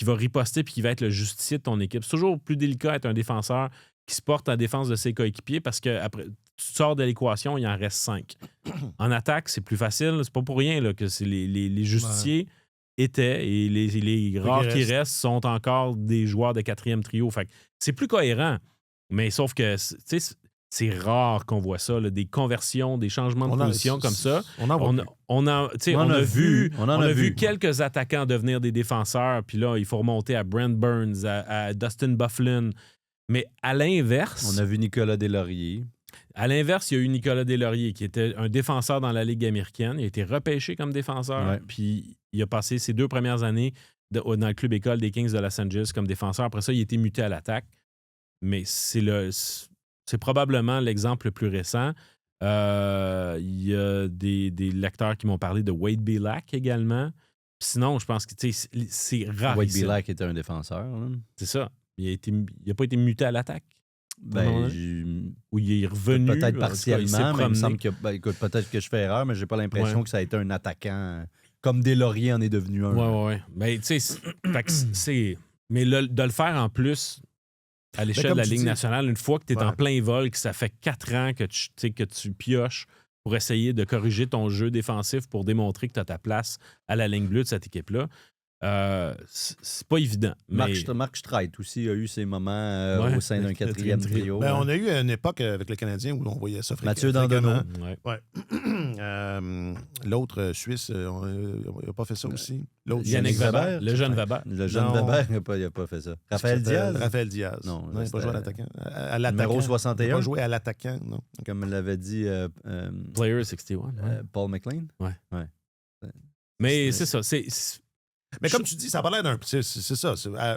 riposter puis qui va être le justicier de ton équipe? C'est toujours plus délicat d'être un défenseur qui se porte en défense de ses coéquipiers parce que après, tu sors de l'équation, il en reste 5. En attaque, c'est plus facile. C'est pas pour rien là, que les justiciers étaient et les rares qui restent sont encore des joueurs de quatrième trio. Fait que c'est plus cohérent. Mais sauf que c'est rare qu'on voit ça, là, des conversions, des changements de position comme ça. On a vu quelques attaquants devenir des défenseurs. Puis là, il faut remonter à Brent Burns, à Dustin Byfuglien. Mais à l'inverse... On a vu Nicolas Deslauriers. À l'inverse, il y a eu Nicolas Deslauriers, qui était un défenseur dans la Ligue américaine. Il a été repêché comme défenseur. Puis il a passé ses 2 premières années dans le club école des Kings de Los Angeles comme défenseur. Après ça, il a été muté à l'attaque. Mais c'est probablement l'exemple le plus récent. Il y a des lecteurs qui m'ont parlé de Wade Belak également. Sinon, je pense que c'est rare. Wade Belak était un défenseur. Hein? C'est ça. Il n'a pas été muté à l'attaque. Ou il est revenu. Peut-être partiellement, mais il me semble que écoute, peut-être que je fais erreur, mais j'ai pas l'impression que ça a été un attaquant comme Deslauriers en est devenu un. Oui. Mais tu sais, mais de le faire en plus à l'échelle de la Ligue nationale, une fois que tu es en plein vol, que ça fait 4 ans que tu pioches pour essayer de corriger ton jeu défensif pour démontrer que tu as ta place à la ligne bleue de cette équipe-là. C'est pas évident. Mark Streit aussi a eu ses moments au sein d'un quatrième trio. On a eu une époque avec le Canadien où on voyait ça Mathieu Dandonneau. L'autre Suisse, il n'a pas fait ça aussi. Yannick Weber, le jeune Weber. Le jeune Weber, il n'a pas fait ça. Raphaël Diaz. Non, il n'a pas joué à l'attaquant. Numéro 61. Il n'a pas joué à l'attaquant, non. Comme l'avait dit Player 61. Paul McLean. Ouais. Mais c'est ça. Mais comme tu dis, ça n'a pas l'air d'un... C'est ça.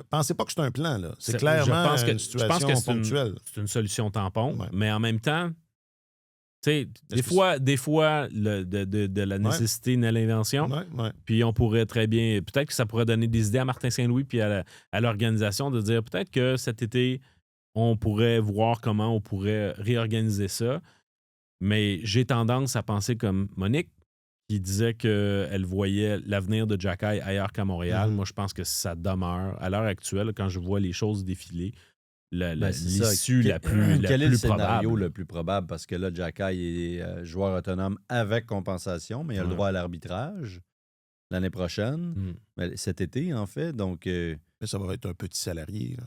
Pensez pas que c'est un plan, là. C'est clairement une situation ponctuelle. C'est une solution tampon, mais en même temps, tu sais, des fois de la nécessité naît l'invention. Puis on pourrait très bien... Peut-être que ça pourrait donner des idées à Martin Saint-Louis puis à l'organisation de dire peut-être que cet été, on pourrait voir comment on pourrait réorganiser ça. Mais j'ai tendance à penser comme Monique, qui disait qu'elle voyait l'avenir de Xhekaj ailleurs qu'à Montréal. Moi, je pense que ça demeure. À l'heure actuelle, quand je vois les choses défiler, l'issue la plus probable. Quel est le scénario le plus probable? Parce que là, Xhekaj est joueur autonome avec compensation, mais il a le droit à l'arbitrage. l'année prochaine, cet été, en fait. Donc, Mais ça va être un petit salarié. Là.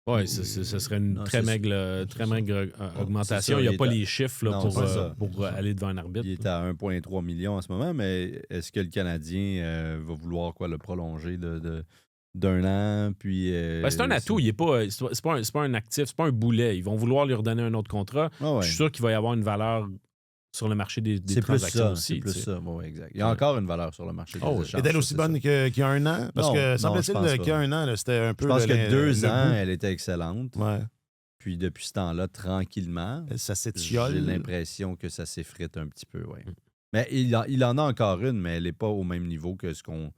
Oui, ce serait une Non, très c'est maigre augmentation. c'est ça, Il n'y a il pas est à- les chiffres là, Non, pour, c'est ça. pour aller devant un arbitre. il est à 1,3 million en ce moment, mais est-ce que le Canadien va vouloir le prolonger d'un an? Puis, C'est un atout. Il est pas, c'est pas un actif, c'est pas un boulet. Ils vont vouloir lui redonner un autre contrat. Ah ouais. Je suis sûr qu'il va y avoir une valeur sur le marché des C'est plus transactions ça. aussi. C'est plus tu sais. ça. Oui, exact. Il y a encore une valeur sur le marché des échanges. Est-elle ça, aussi c'est bonne ça. qu'il y a un an? Parce Non, que non, je semble-t-il pense qu'il y a pas. un an, là, c'était un peu Je pense que 2 ans, bout. elle était excellente. Ouais. Puis depuis ce temps-là, tranquillement, Ça s'étiole. j'ai l'impression que ça s'effrite un petit peu, oui. Mais il en a encore une, mais elle n'est pas au même niveau que ce qu'on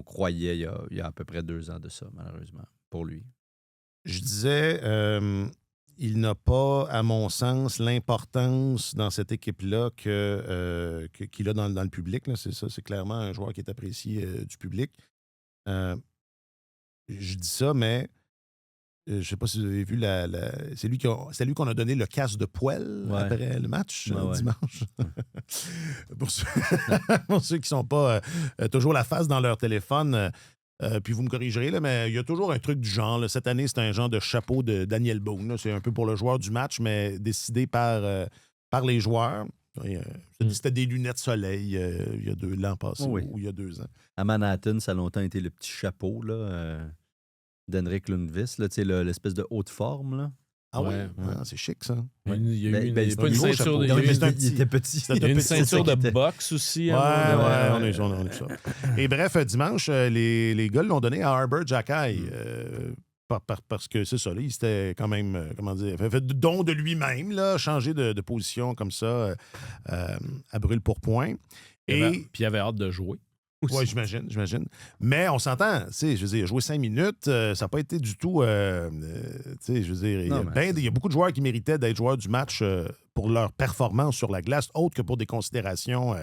croyait il y a à peu près 2 ans de ça, malheureusement, pour lui. Je disais, il n'a pas, à mon sens, l'importance dans cette équipe-là qu'il a dans le public. Là. C'est ça, c'est clairement un joueur qui est apprécié du public. Je dis ça, mais je ne sais pas si vous avez vu c'est lui qu'on a donné le casque de poêle Ouais. après le match Ouais. dimanche. pour ceux qui ne sont pas toujours la face dans leur téléphone. Puis vous me corrigerez, là, mais il y a toujours un truc du genre. Là. Cette année, c'est un genre de chapeau de Daniel Boone. Là. C'est un peu pour le joueur du match, mais décidé par les joueurs. C'était des lunettes soleil il y a l'an passé Oui. ou il y a 2 ans. À Manhattan, ça a longtemps été le petit chapeau là, d'Henrik Lundqvist, là, tu sais, l'espèce de haute forme. Là. Ah oui? Ouais. Ah, c'est chic, ça. Il y a eu Ben, une, c'est pas une gros ceinture chapeau. de, Non, mais c'est un il était petit. C'est il y a une petit, c'est ceinture ça de qui était- boxe aussi. Ouais, à un moment donné. on est ça. Et bref, dimanche, les gars l'ont donné à Arbor Jackay. Parce que c'est ça, là, il s'était quand même, fait don de lui-même, là, changé de position comme ça à brûle pour point. Puis il avait hâte de jouer. Oui, j'imagine. Mais on s'entend, tu sais, je veux dire, jouer 5 minutes, ça n'a pas été du tout, tu sais, je veux dire, il y a beaucoup de joueurs qui méritaient d'être joueurs du match pour leur performance sur la glace, autre que pour des considérations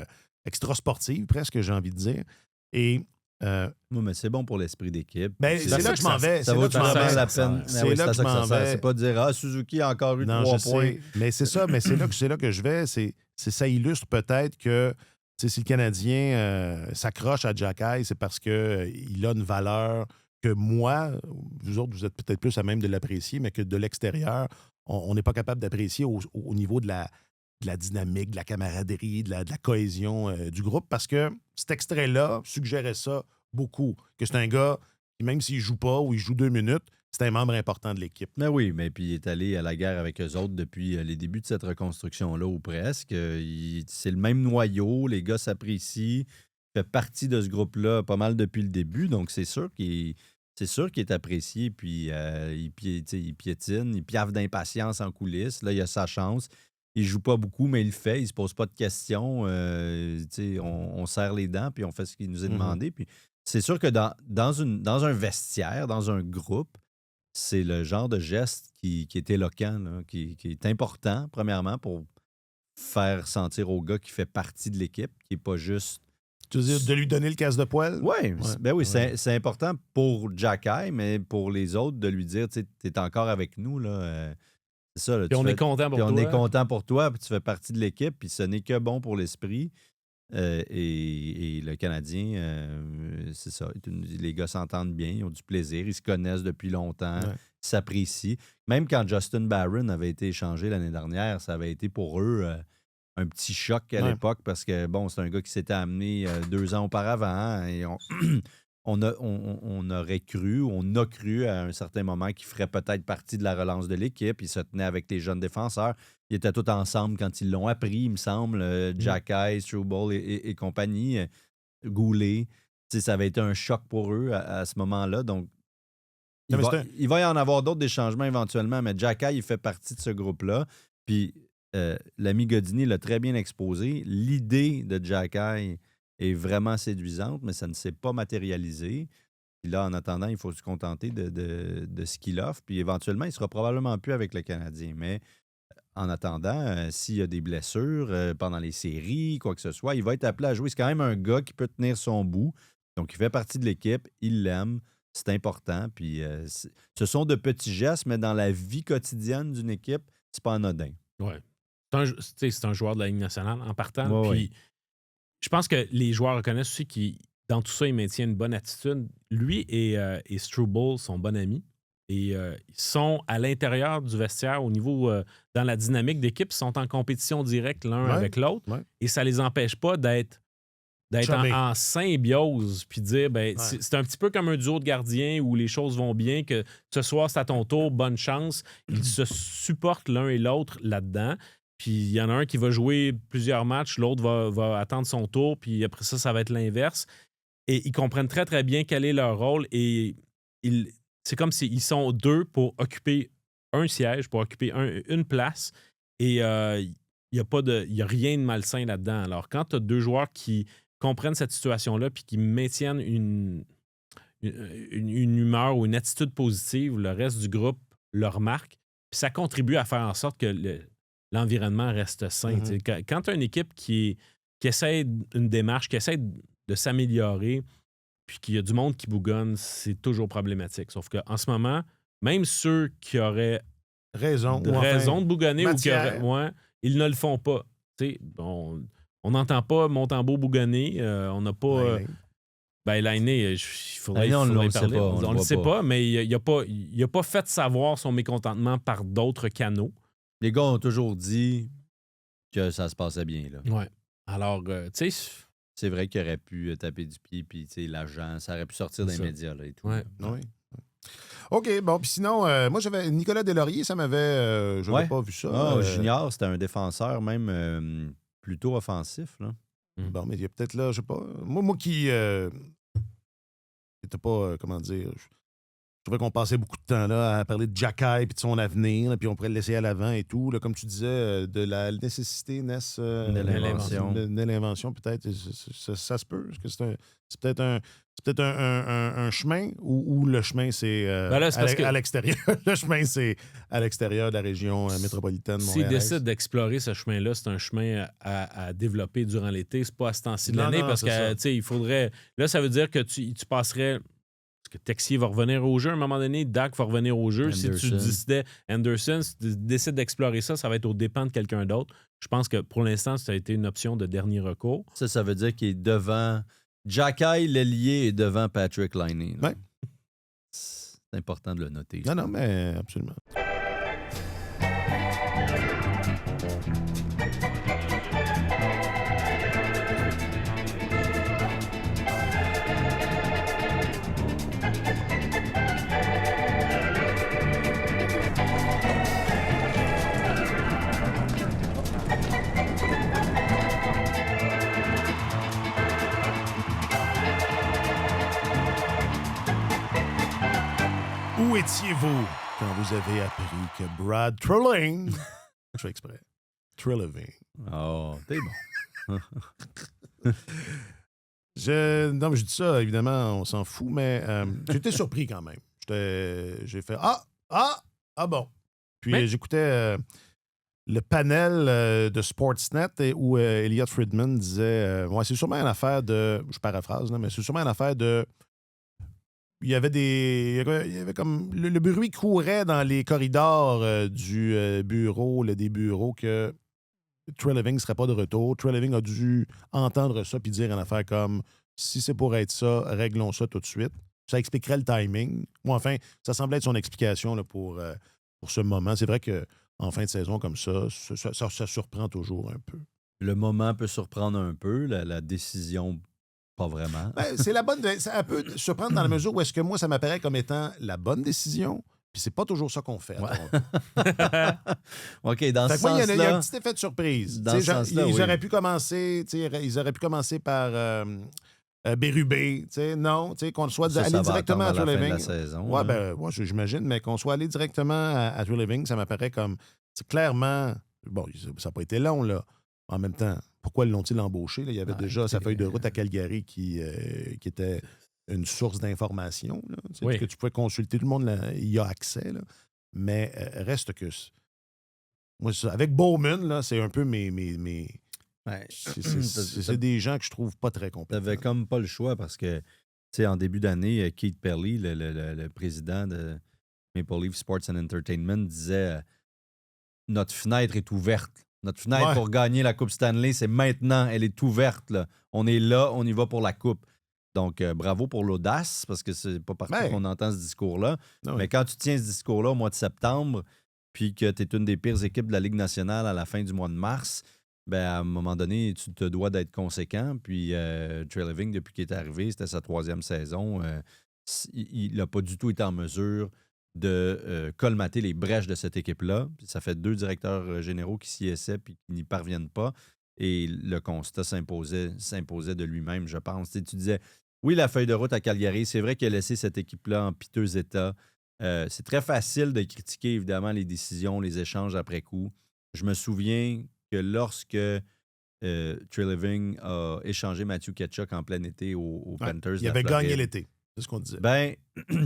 extra-sportives, presque, j'ai envie de dire. Et Oui, mais c'est bon pour l'esprit d'équipe. c'est là que je m'en vais. Ça vaut vraiment la peine. C'est là que je m'en vais. C'est pas de dire Suzuki a encore eu Non, 3 je points. sais. Mais c'est ça, mais c'est là que je vais. Ça illustre peut-être que si le Canadien s'accroche à Jackay, c'est parce qu'il a une valeur que moi, vous autres, vous êtes peut-être plus à même de l'apprécier, mais que de l'extérieur, on n'est pas capable d'apprécier au niveau de la dynamique, de la camaraderie, de la cohésion du groupe, parce que cet extrait-là suggérait ça beaucoup, que c'est un gars qui, même s'il ne joue pas ou il joue 2 minutes, c'est un membre important de l'équipe. Mais oui, mais puis il est allé à la guerre avec eux autres depuis les débuts de cette reconstruction-là, ou presque. C'est le même noyau, les gars s'apprécient, il fait partie de ce groupe-là pas mal depuis le début, donc c'est sûr qu'il est apprécié, puis il piétine, il piaffe d'impatience en coulisses. Là, il a sa chance. Il joue pas beaucoup, mais il le fait. Il se pose pas de questions. On serre les dents, puis on fait ce qu'il nous est demandé. Puis c'est sûr que dans un vestiaire, dans un groupe, c'est le genre de geste qui est éloquent, là, qui est important, premièrement, pour faire sentir au gars qui fait partie de l'équipe, qui n'est pas juste... Tu veux dire, de lui donner le casse de poêle? Oui, c'est important pour Jackay, mais pour les autres, de lui dire, tu es encore avec nous, là. C'est ça, là, Puis on est content pour toi. on est content pour toi, puis tu fais partie de l'équipe, puis ce n'est que bon pour l'esprit. Et le Canadien, c'est ça. Les gars s'entendent bien, ils ont du plaisir, ils se connaissent depuis longtemps, ils s'apprécient. Même quand Justin Barron avait été échangé l'année dernière, ça avait été pour eux un petit choc à l'époque parce que, bon, c'est un gars qui s'était amené 2 ans auparavant hein, et on aurait cru, on a cru à un certain moment qu'il ferait peut-être partie de la relance de l'équipe. Il se tenait avec les jeunes défenseurs. Ils étaient tous ensemble quand ils l'ont appris, il me semble. Jackay, Struble et compagnie, Goulet. Ça avait été un choc pour eux à ce moment-là. Donc, il va y en avoir d'autres des changements éventuellement, mais Jackay, il fait partie de ce groupe-là. Puis, l'ami Godini l'a très bien exposé. L'idée de Jackay est vraiment séduisante, mais ça ne s'est pas matérialisé. Puis là, en attendant, il faut se contenter de ce qu'il offre. Puis éventuellement, il ne sera probablement plus avec le Canadien. Mais en attendant, s'il y a des blessures pendant les séries, quoi que ce soit, il va être appelé à jouer. C'est quand même un gars qui peut tenir son bout. Donc, il fait partie de l'équipe. Il l'aime. C'est important. Puis ce sont de petits gestes, mais dans la vie quotidienne d'une équipe, c'est pas anodin. Oui. C'est un joueur de la Ligue nationale en partant. Ouais, puis je pense que les joueurs reconnaissent aussi qu'il dans tout ça, il maintient une bonne attitude. Lui et Struble sont bons amis. Et ils sont à l'intérieur du vestiaire au niveau, dans la dynamique d'équipe, ils sont en compétition directe l'un avec l'autre. Ouais. Et ça les empêche pas d'être en symbiose puis dire, c'est un petit peu comme un duo de gardiens où les choses vont bien, que ce soir, c'est à ton tour, bonne chance. Ils se supportent l'un et l'autre là-dedans. Puis il y en a un qui va jouer plusieurs matchs, l'autre va attendre son tour, puis après ça va être l'inverse. Et ils comprennent très, très bien quel est leur rôle et c'est comme s'ils sont deux pour occuper un siège, pour occuper une place. Et il n'y a rien de malsain là-dedans. Alors, quand tu as deux joueurs qui comprennent cette situation-là puis qui maintiennent une humeur ou une attitude positive, le reste du groupe le remarque. Puis ça contribue à faire en sorte que l'environnement reste sain. Mm-hmm. Quand tu as une équipe qui essaie une démarche, qui essaie de s'améliorer, puis qu'il y a du monde qui bougonne, c'est toujours problématique. Sauf qu'en ce moment, même ceux qui auraient raison de bougonner matière. ou qui auraient, ils ne le font pas. On n'entend pas Montembeault bougonner. On n'a pas... Lainé, il faudrait on parler. le sait pas. On le sait pas, mais il n'a pas fait savoir son mécontentement par d'autres canaux. Les gars ont toujours dit que ça se passait bien. Là. Ouais. Alors, tu sais... C'est vrai qu'il aurait pu taper du pied, puis l'agent, ça aurait pu sortir des médias là, et tout. Ouais. Oui. OK, bon, puis sinon, moi, j'avais Nicolas Deslauriers, ça m'avait... je n'avais pas vu ça. Junior, c'était un défenseur même plutôt offensif. Là. Bon, mais il y a peut-être là, je sais pas... Moi qui... n'était pas, comment dire... Je trouvais qu'on passait beaucoup de temps là à parler de Jacky et de son avenir, là, puis on pourrait le laisser à l'avant et tout. Là, comme tu disais, de la nécessité naisse de l'invention, peut-être. Ça se peut. C'est peut-être un chemin où le chemin, c'est à l'extérieur. Le chemin, c'est à l'extérieur de la région métropolitaine S'ils montréalaise. décident d'explorer ce chemin-là, c'est un chemin à développer durant l'été. C'est pas à ce temps-ci de l'année parce que il faudrait. Là, ça veut dire que tu passerais. Parce que Texier va revenir au jeu à un moment donné, Dak va revenir au jeu. Anderson. Si tu décidais Anderson, si tu décides d'explorer ça, ça va être aux dépens de quelqu'un d'autre. Je pense que pour l'instant, ça a été une option de dernier recours. Ça veut dire qu'il est devant. Jacky, l'ailier, est devant Patrick Laine. Ouais. C'est important de le noter. Non, mais absolument. Où étiez-vous quand vous avez appris que Brad Treliving... Je fais exprès. Treliving. Oh, t'es bon. Non, mais je dis ça, évidemment, on s'en fout, mais j'étais surpris quand même. J'ai fait Ah bon. Puis j'écoutais le panel de Sportsnet où Elliot Friedman disait c'est sûrement une affaire de. Je paraphrase, là, mais c'est sûrement une affaire de. Il y avait comme. Le bruit courait dans les corridors du bureau, des bureaux, que Treliving ne serait pas de retour. Treliving a dû entendre ça puis dire une affaire comme si c'est pour être ça, réglons ça tout de suite. Ça expliquerait le timing. Ou enfin, ça semblait être son explication là, pour ce moment. C'est vrai qu'en fin de saison comme ça surprend toujours un peu. Le moment peut surprendre un peu, la décision, pas vraiment. C'est la bonne. Ça peut surprendre dans la mesure où est-ce que moi, ça m'apparaît comme étant la bonne décision. Puis c'est pas toujours ça qu'on fait. OK, dans ce sens-là... Il y a un petit effet de surprise. Ils auraient pu commencer par Bérubé. Non, qu'on soit allé directement à Treliving. J'imagine, mais qu'on soit allé directement à Treliving, ça m'apparaît comme... Clairement... Bon, ça n'a pas été long, là. En même temps, pourquoi l'ont-ils embauché? Là? Il y avait déjà sa feuille de route à Calgary qui était... une source d'information, que tu pouvais consulter. Tout le monde y a accès. Là. Mais reste que... Moi, avec Bowman, là, c'est un peu mes... C'est des gens que je trouve pas très compétents. T'avais comme pas le choix parce que, tu sais, en début d'année, Keith Perley, le président de Maple Leaf Sports and Entertainment, disait notre fenêtre est ouverte. Notre fenêtre pour gagner la Coupe Stanley, c'est maintenant. Elle est ouverte. Là. On est là, on y va pour la Coupe. Donc, bravo pour l'audace, parce que c'est pas partout qu'on entend ce discours-là. Non, Mais quand tu tiens ce discours-là au mois de septembre, puis que tu es une des pires équipes de la Ligue nationale à la fin du mois de mars, ben à un moment donné, tu te dois d'être conséquent. Puis Trey Living, depuis qu'il est arrivé, c'était sa 3e saison, il n'a pas du tout été en mesure de colmater les brèches de cette équipe-là. Puis ça fait 2 directeurs généraux qui s'y essaient puis qui n'y parviennent pas. Et le constat s'imposait de lui-même, je pense. Tu disais, oui, la feuille de route à Calgary, c'est vrai qu'il a laissé cette équipe-là en piteux état. C'est très facile de critiquer, évidemment, les décisions, les échanges après coup. Je me souviens que lorsque Trey Living a échangé Matthew Tkachuk en plein été aux Panthers, il avait gagné l'été. C'est ce qu'on disait. Ben,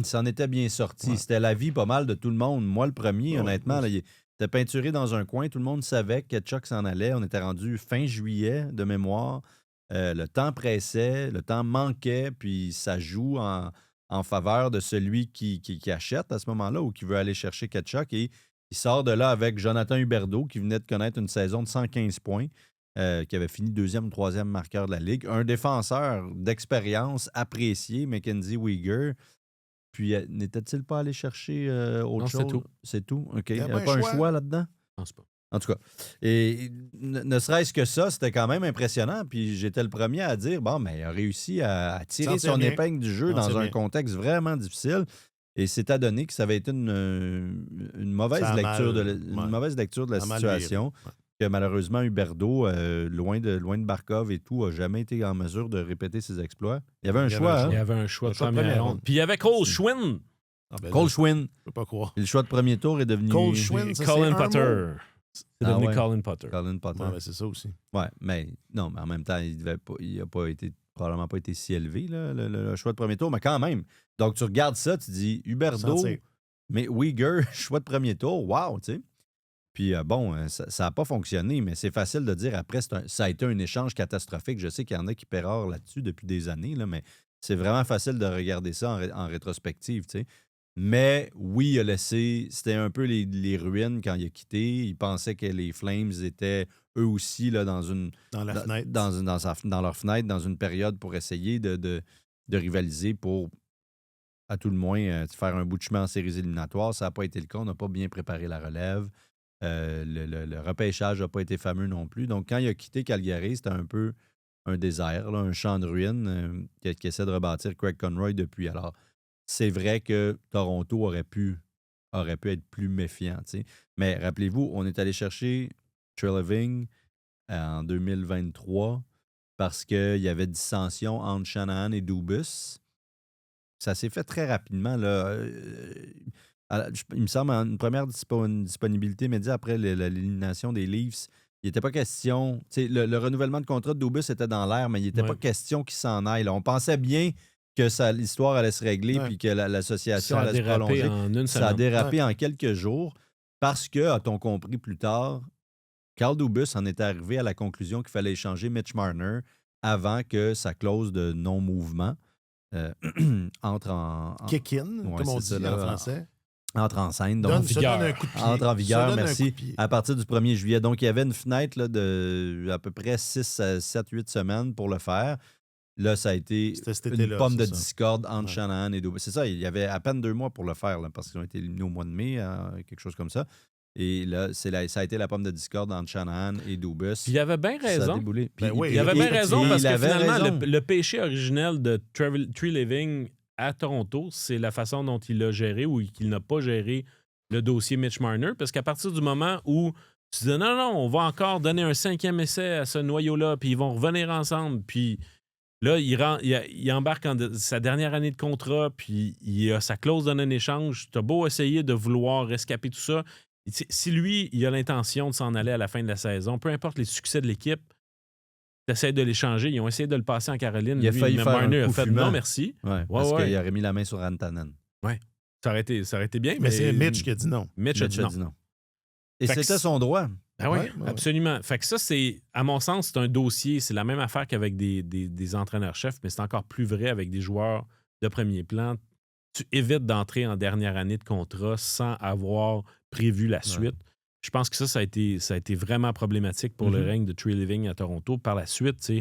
ça en était bien sorti. Ouais. C'était l'avis pas mal de tout le monde. Moi, le premier, honnêtement, là, il était peinturé dans un coin. Tout le monde savait que Tkachuk s'en allait. On était rendu fin juillet de mémoire. Le temps pressait, le temps manquait, puis ça joue en faveur de celui qui achète à ce moment-là ou qui veut aller chercher Tkachuk. Et il sort de là avec Jonathan Huberdeau, qui venait de connaître une saison de 115 points, qui avait fini 2e ou 3e marqueur de la Ligue. Un défenseur d'expérience apprécié, Mackenzie Weegar. Puis, n'était-il pas allé chercher autre chose? C'est tout. C'est tout? OK. Il n'y avait pas un choix là-dedans? Je pense pas. En tout cas. Et ne serait-ce que ça, c'était quand même impressionnant. Puis j'étais le premier à dire, bon, mais il a réussi à tirer son épingle du jeu dans un contexte vraiment difficile. Et c'est adonné que ça avait été une mauvaise lecture de la situation. Que malheureusement, Huberdeau, loin de Barkov et tout, n'a jamais été en mesure de répéter ses exploits. Il y avait un choix. Il y avait un choix de première ronde. Puis il y avait Cole Schwinn. Cole Schwinn. Je peux pas croire. Et le choix de premier tour est devenu... Cole Schwinn, Colin Potter. C'est devenu Colin Potter. Colin Potter. Ouais, c'est ça aussi. Oui, mais non, mais en même temps, il n'a probablement pas été si élevé, là, le choix de premier tour, mais quand même. Donc, tu regardes ça, tu dis Huberdeau, mais Weegar, choix de premier tour, wow, tu sais. Puis ça n'a pas fonctionné, mais c'est facile de dire après, ça a été un échange catastrophique. Je sais qu'il y en a qui pérorent là-dessus depuis des années, là, mais c'est vraiment facile de regarder ça en rétrospective, tu sais. Mais oui, il a laissé, c'était un peu les ruines quand il a quitté. Il pensait que les Flames étaient eux aussi là, dans leur fenêtre, dans une période pour essayer de rivaliser pour, à tout le moins, faire un bout de chemin en séries éliminatoires. Ça n'a pas été le cas. On n'a pas bien préparé la relève. Le repêchage n'a pas été fameux non plus. Donc, quand il a quitté Calgary, c'était un peu un désert, là, un champ de ruines qui essaie de rebâtir Craig Conroy depuis. Alors, c'est vrai que Toronto aurait pu être plus méfiant. T'sais. Mais rappelez-vous, on est allé chercher Trey Living en 2023 parce qu'il y avait dissension entre Shanahan et Dubas. Ça s'est fait très rapidement. Là. Il me semble, une première disponibilité immédiate après l'élimination des Leafs, il n'était pas question... Le renouvellement de contrat de Dubas était dans l'air, mais il n'était pas question qu'il s'en aille. Là. On pensait bien que l'histoire allait se régler puis que l'association allait se prolonger. Ça a dérapé en quelques jours parce que, a-t-on compris plus tard, Carl Dubas en était arrivé à la conclusion qu'il fallait échanger Mitch Marner avant que sa clause de non-mouvement entre en... Kick-in, comme on dit en français. Entre en scène. Donc, entre en vigueur, merci. À partir du 1er juillet. Donc, il y avait une fenêtre là, de à peu près 6, 7, 8 semaines pour le faire. Là, ça a été une pomme de discorde entre Shanahan et Dubas. C'est ça, il y avait à peine 2 mois pour le faire, là, parce qu'ils ont été éliminés au mois de mai, quelque chose comme ça. Et là, ça a été la pomme de discorde entre Shanahan et Dubas. Puis il avait bien raison. Il avait bien raison parce que finalement, le péché originel de Trey Living à Toronto, c'est la façon dont il l'a géré ou qu'il n'a pas géré le dossier Mitch Marner. Parce qu'à partir du moment où tu dis non, on va encore donner un 5e essai à ce noyau-là, puis ils vont revenir ensemble, puis là, il embarque en sa dernière année de contrat, puis il a sa clause de non-échange. T'as beau essayer de vouloir rescaper tout ça. Si lui, il a l'intention de s'en aller à la fin de la saison, peu importe les succès de l'équipe, t'essaies de l'échanger. Ils ont essayé de le passer en Caroline. Il a failli faire Marner un coup a fait fumant. non, merci. Ouais, parce qu'il aurait mis la main sur Rantanen. Oui, ça aurait été bien. Mais c'est Mitch qui a dit non. Mitch a dit non. Et c'était son droit. Ah oui, absolument. Fait que ça, c'est, à mon sens, c'est un dossier. C'est la même affaire qu'avec des entraîneurs-chefs, mais c'est encore plus vrai avec des joueurs de premier plan. Tu évites d'entrer en dernière année de contrat sans avoir prévu la suite. Je pense que ça a été vraiment problématique pour le règne de Trey Living à Toronto. Par la suite,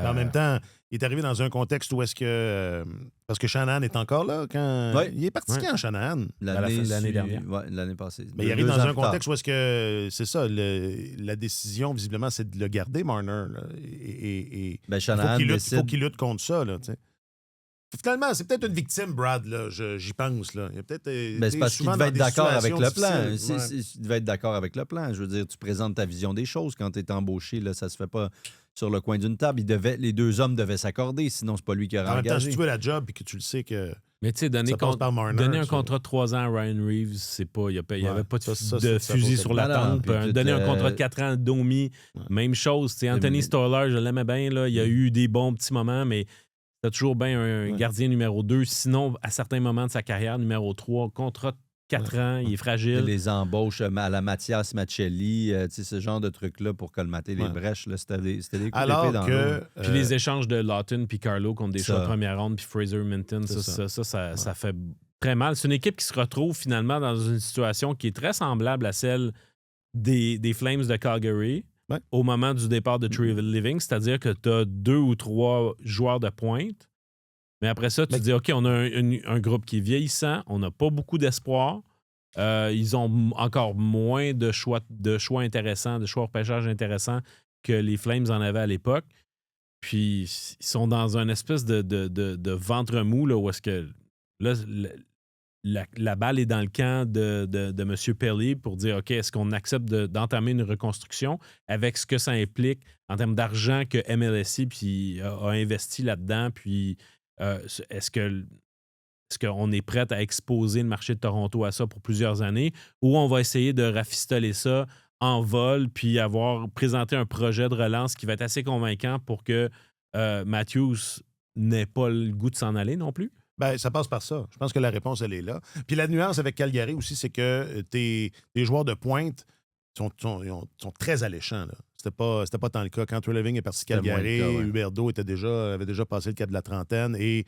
Mais en même temps, il est arrivé dans un contexte où est-ce que... parce que Shanahan est encore là quand... Ouais. Il est parti quand, Shanahan? l'année dernière. Ouais, l'année passée. Mais il arrive dans un contexte où est-ce que... C'est ça, la décision, visiblement, c'est de le garder, Marner. Là. Et Ben, il Shanahan faut décide... qu'il lutte contre ça, là, tu sais. Finalement, c'est peut-être une victime, Brad, là, j'y pense. Là. Il y a peut-être, Ben, c'est parce qu'il devait être d'accord avec le plan. difficiles. Il devait être d'accord avec le plan. Je veux dire, tu présentes ta vision des choses quand tu es embauché. Là, ça se fait pas sur le coin d'une table. Les deux hommes devaient s'accorder, sinon c'est pas lui qui aurait En même temps, engagé. si tu veux la job et que tu le sais que... Mais tu sais, donner Ça passe par Marner, un ça. contrat de 3 ans à Ryan Reeves, c'est pas. Il n'y avait pas de, ça, de c'est fusil sa sur la faute. Non, non, tempe. puis Donner un tout, contrat de 4 ans à Domi, même chose. T'sais, Anthony Stoller, je l'aimais bien. Là. Il y a eu des bons petits moments, mais c'était toujours bien un gardien numéro 2. Sinon, à certains moments de sa carrière, numéro 3, contrat de 4 ans, il est fragile. Les embauches à la Mathias Macelli, ce genre de trucs-là pour colmater les brèches, là, c'était des coups d'épée Alors dans que... l'eau. Puis les échanges de Lawton puis Carlo contre des Ça. choix de première ronde puis Fraser Minton, ça fait très mal. C'est une équipe qui se retrouve finalement dans une situation qui est très semblable à celle des Flames de Calgary au moment du départ de Trevor Living, c'est-à-dire que tu as 2 ou 3 joueurs de pointe, mais après ça, tu te dis, OK, on a un groupe qui est vieillissant, on n'a pas beaucoup d'espoir, ils ont encore moins de choix intéressants, de choix au repêchage intéressants que les Flames en avaient à l'époque. Puis, ils sont dans une espèce de ventre mou, là, où est-ce que là, la balle est dans le camp de M. Pelly pour dire, OK, est-ce qu'on accepte d'entamer une reconstruction avec ce que ça implique en termes d'argent que MLSE puis, a investi là-dedans, puis est-ce qu'on est prêt à exposer le marché de Toronto à ça pour plusieurs années, ou on va essayer de rafistoler ça en vol puis présenter un projet de relance qui va être assez convaincant pour que Matthews n'ait pas le goût de s'en aller non plus? Ben, ça passe par ça. Je pense que la réponse, elle est là. Puis la nuance avec Calgary aussi, c'est que tes joueurs de pointe sont très alléchants. Là. C'était pas tant le cas. Quand Trevor Living est parti de Calgary, Huberdeau avait déjà passé le cap de la trentaine et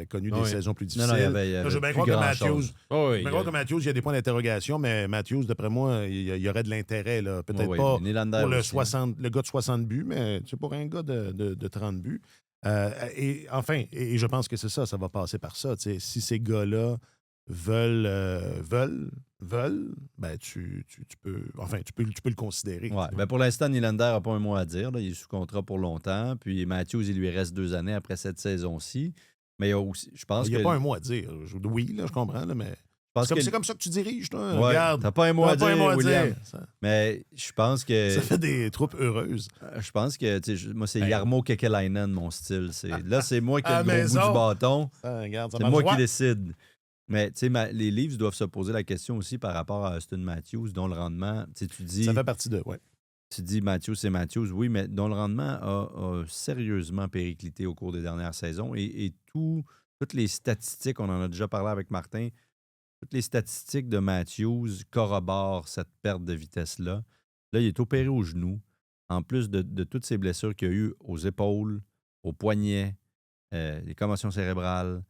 connu des saisons plus difficiles. Je veux bien croire que Matthews, il y a des points d'interrogation, mais Matthews, d'après moi, il y aurait de l'intérêt. Là. Peut-être pas pour le gars de 60 buts, mais pour un gars de 30 buts. Et je pense que c'est ça va passer par ça. Si ces gars-là veulent, ben tu peux le considérer. Ouais, ben pour l'instant, Nylander n'a pas un mot à dire. Là. Il est sous contrat pour longtemps. Puis Matthews, il lui reste 2 années après cette saison-ci. Mais il y a aussi, je pense il n'y a pas un mot à dire. Oui, là, je comprends, là, mais c'est comme ça que tu diriges, toi. Ouais, regarde. T'as pas un mot à dire, William. Mais je pense que... Ça fait des troupes heureuses. Je pense que, moi, c'est Jarmo Kekalainen, mon style. Là, c'est moi qui ai le gros bout du bâton. C'est moi qui décide. Mais tu sais, les Leafs doivent se poser la question aussi par rapport à Austin Matthews, dont le rendement, tu dis... Ça fait partie de, ouais. Tu dis Matthews, c'est Matthews, oui, mais dont le rendement a sérieusement périclité au cours des dernières saisons. Et toutes les statistiques, on en a déjà parlé avec Martin, toutes les statistiques de Matthews corroborent cette perte de vitesse-là. Là, il est opéré au genou, en plus de toutes ces blessures qu'il y a eu aux épaules, aux poignets, les commotions cérébrales,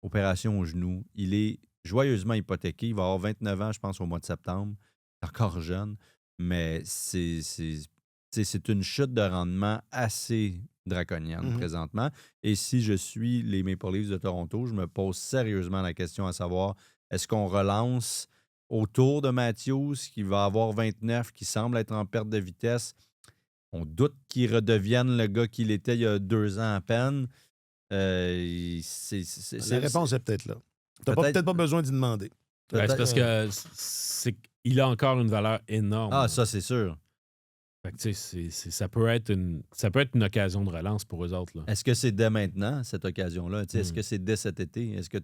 opération au genou. Il est joyeusement hypothéqué. Il va avoir 29 ans, je pense, au mois de septembre. Il est encore jeune, mais c'est une chute de rendement assez draconienne présentement. Et si je suis les Maple Leafs de Toronto, je me pose sérieusement la question à savoir, est-ce qu'on relance autour de Matthews, qui va avoir 29, qui semble être en perte de vitesse? On doute qu'il redevienne le gars qu'il était il y a 2 ans à peine. La réponse est peut-être là. Tu n'as peut-être pas besoin d'y demander. C'est parce que il a encore une valeur énorme. Ah, ça, c'est sûr. Fait que, ça peut être une occasion de relance pour eux autres. Là. Est-ce que c'est dès maintenant, cette occasion-là? Est-ce que c'est dès cet été? Est-ce que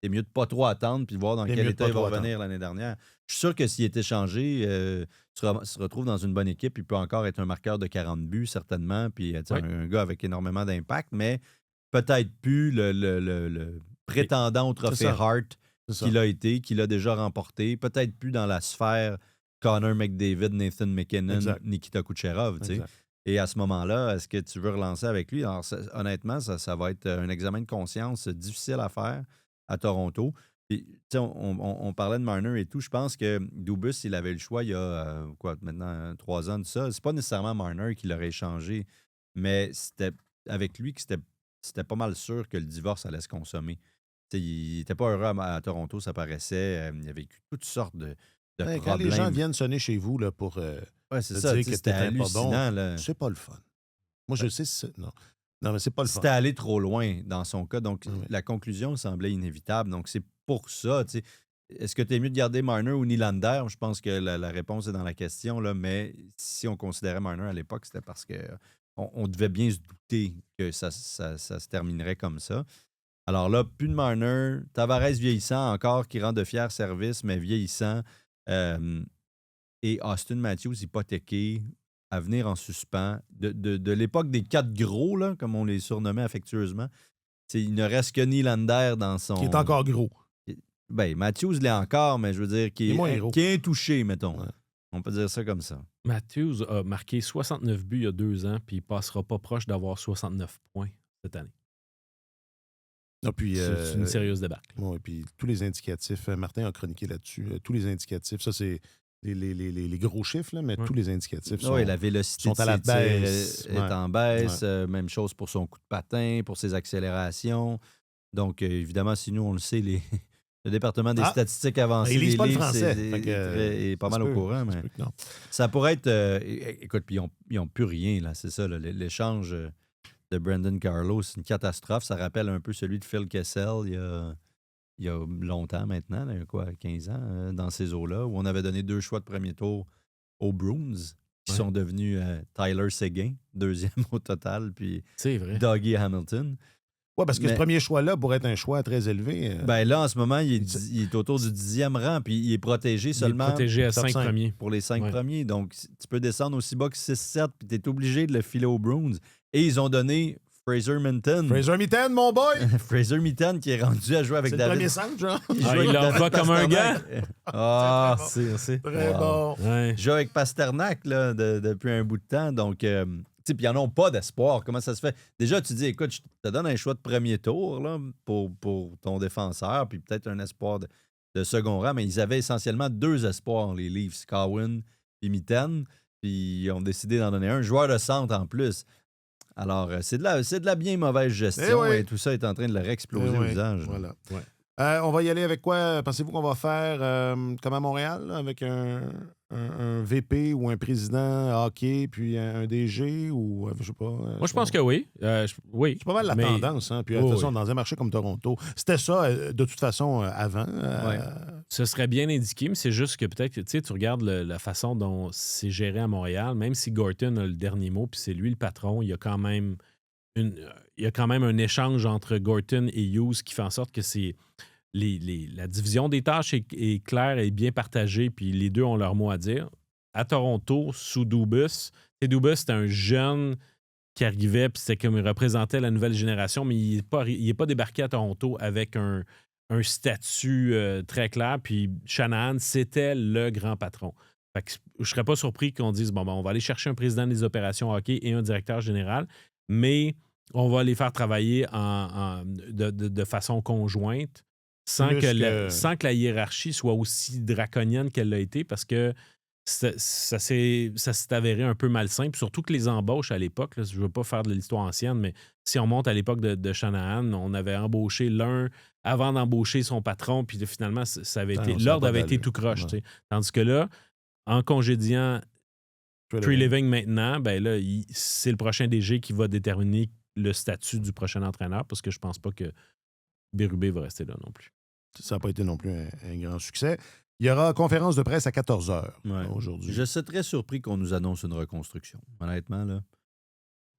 c'est mieux de pas trop attendre puis de voir dans quel état il va revenir l'année dernière? Je suis sûr que s'il est échangé, se retrouve dans une bonne équipe, il peut encore être un marqueur de 40 buts, certainement, puis un gars avec énormément d'impact, mais peut-être plus le prétendant au trophée Hart qu'il a été, qu'il a déjà remporté, peut-être plus dans la sphère Connor McDavid, Nathan McKinnon, Nikita Kucherov. Et à ce moment-là, est-ce que tu veux relancer avec lui? Alors, honnêtement, ça va être un examen de conscience difficile à faire à Toronto. Puis, on parlait de Marner et tout. Je pense que Dubus, il avait le choix il y a maintenant 3 ans de ça. C'est pas nécessairement Marner qui l'aurait échangé Mais c'était avec lui que c'était pas mal sûr que le divorce allait se consommer. T'sais, il n'était pas heureux à Toronto, ça paraissait. Il a vécu toutes sortes de Quand problèmes. les gens viennent sonner chez vous là, pour Ouais, c'est te ça. dire que C'était t'étais pas hallucinant. bon, Là. c'est pas le fun. Moi, je sais, non, mais c'est pas le fun. C'était allé trop loin dans son cas. Donc, Oui. la conclusion semblait inévitable. Donc, c'est pour ça. Est-ce que tu es mieux de garder Marner ou Nylander? Je pense que la réponse est dans la question. Là, mais si on considérait Marner à l'époque, c'était parce qu'on devait bien se douter que ça se terminerait comme ça. Alors là, plus de Marner. Tavares vieillissant encore, qui rend de fiers services, mais vieillissant. Et Austin Matthews hypothéqué, à venir en suspens. De l'époque des 4 gros, là, comme on les surnommait affectueusement, il ne reste que Nylander dans son... Qui est encore gros. Ben, Matthews l'est encore, mais je veux dire, qui est intouché, mettons. Ouais. On peut dire ça comme ça. Matthews a marqué 69 buts il y a 2 ans, puis il passera pas proche d'avoir 69 points cette année. Ah, puis, C'est une sérieuse débâcle. Oui, puis tous les indicatifs, Martin a chroniqué là-dessus, tous les indicatifs, ça c'est les gros chiffres, là, mais tous les indicatifs sont, la vélocité sont à la de ses baisse. tirs est en baisse. Même chose pour son coup de patin, pour ses accélérations. Donc, évidemment, si nous, on le sait, le département des statistiques avancées ils lisent pas le livres, français. est pas mal au courant. Mais non. ça pourrait être... écoute, puis ils n'ont plus rien, là, c'est ça. Là, l'échange de Brandon Carlo, c'est une catastrophe. Ça rappelle un peu celui de Phil Kessel il y a longtemps maintenant, là, 15 ans, dans ces eaux-là, où on avait donné 2 choix de premier tour aux Bruins, qui sont devenus Tyler Seguin, 2e au total, puis C'est vrai. Dougie Hamilton. Oui, parce que ce premier choix-là pourrait être un choix très élevé. Ben là, en ce moment, il est autour du 10e rang, puis il est protégé seulement Il est protégé à top 5 5. premiers. pour les 5 premiers. Donc, tu peux descendre aussi bas que 6-7, puis tu es obligé de le filer aux Bruins. Et ils ont donné Fraser Minton. Fraser Minton, mon boy! Fraser Minton qui est rendu à jouer avec C'est le David. premier centre, genre. Il joue Ah, avec il David l'envoie comme un Pasternak. Ah, C'est. Très Wow. bon. Ouais. il joue avec Pasternak là, depuis un bout de temps. Donc, tu sais, puis ils n'en ont pas d'espoir. Comment ça se fait? Déjà, tu dis, écoute, je te donne un choix de premier tour là, pour ton défenseur, puis peut-être un espoir de second rang, mais ils avaient essentiellement 2 espoirs, les Leafs, Cowan et Mitten, puis ils ont décidé d'en donner un joueur de centre en plus. Alors, c'est de la bien mauvaise gestion et tout ça est en train de leur exploser au visage. Voilà. Ouais. On va y aller avec quoi? Pensez-vous qu'on va faire comme à Montréal, là, avec un VP ou un président hockey, puis un DG ou je sais pas. Moi, je pense que oui. Oui. C'est pas mal la Mais- tendance. Hein? Puis, de Oui, toute façon, oui. dans un marché comme Toronto, c'était ça, de toute façon, avant. Ce serait bien indiqué, mais c'est juste que peut-être que tu regardes la façon dont c'est géré à Montréal, même si Gorton a le dernier mot, puis c'est lui le patron, il y a quand même un échange entre Gorton et Hughes qui fait en sorte que c'est la division des tâches est claire et bien partagée, puis les deux ont leur mot à dire. À Toronto, sous Dubas, Dubas, c'était un jeune qui arrivait, puis c'était comme il représentait la nouvelle génération, mais il n'est pas débarqué à Toronto avec un statut très clair. Puis Shanahan, c'était le grand patron. Fait que je ne serais pas surpris qu'on dise, bon, on va aller chercher un président des opérations hockey et un directeur général, mais on va les faire travailler de façon conjointe sans que la hiérarchie soit aussi draconienne qu'elle l'a été, parce que ça s'est avéré un peu malsain. Puis surtout que les embauches à l'époque, là, je ne veux pas faire de l'histoire ancienne, mais si on monte à l'époque de Shanahan, on avait embauché l'un avant d'embaucher son patron, puis finalement, l'ordre avait été tout croche. Ouais. Tandis que là, en congédiant Treliving maintenant, ben là, c'est le prochain DG qui va déterminer le statut du prochain entraîneur, parce que je pense pas que Bérubé va rester là non plus. Ça n'a pas été non plus un grand succès. Il y aura conférence de presse à 14h aujourd'hui. Je serais très surpris qu'on nous annonce une reconstruction. Honnêtement, là.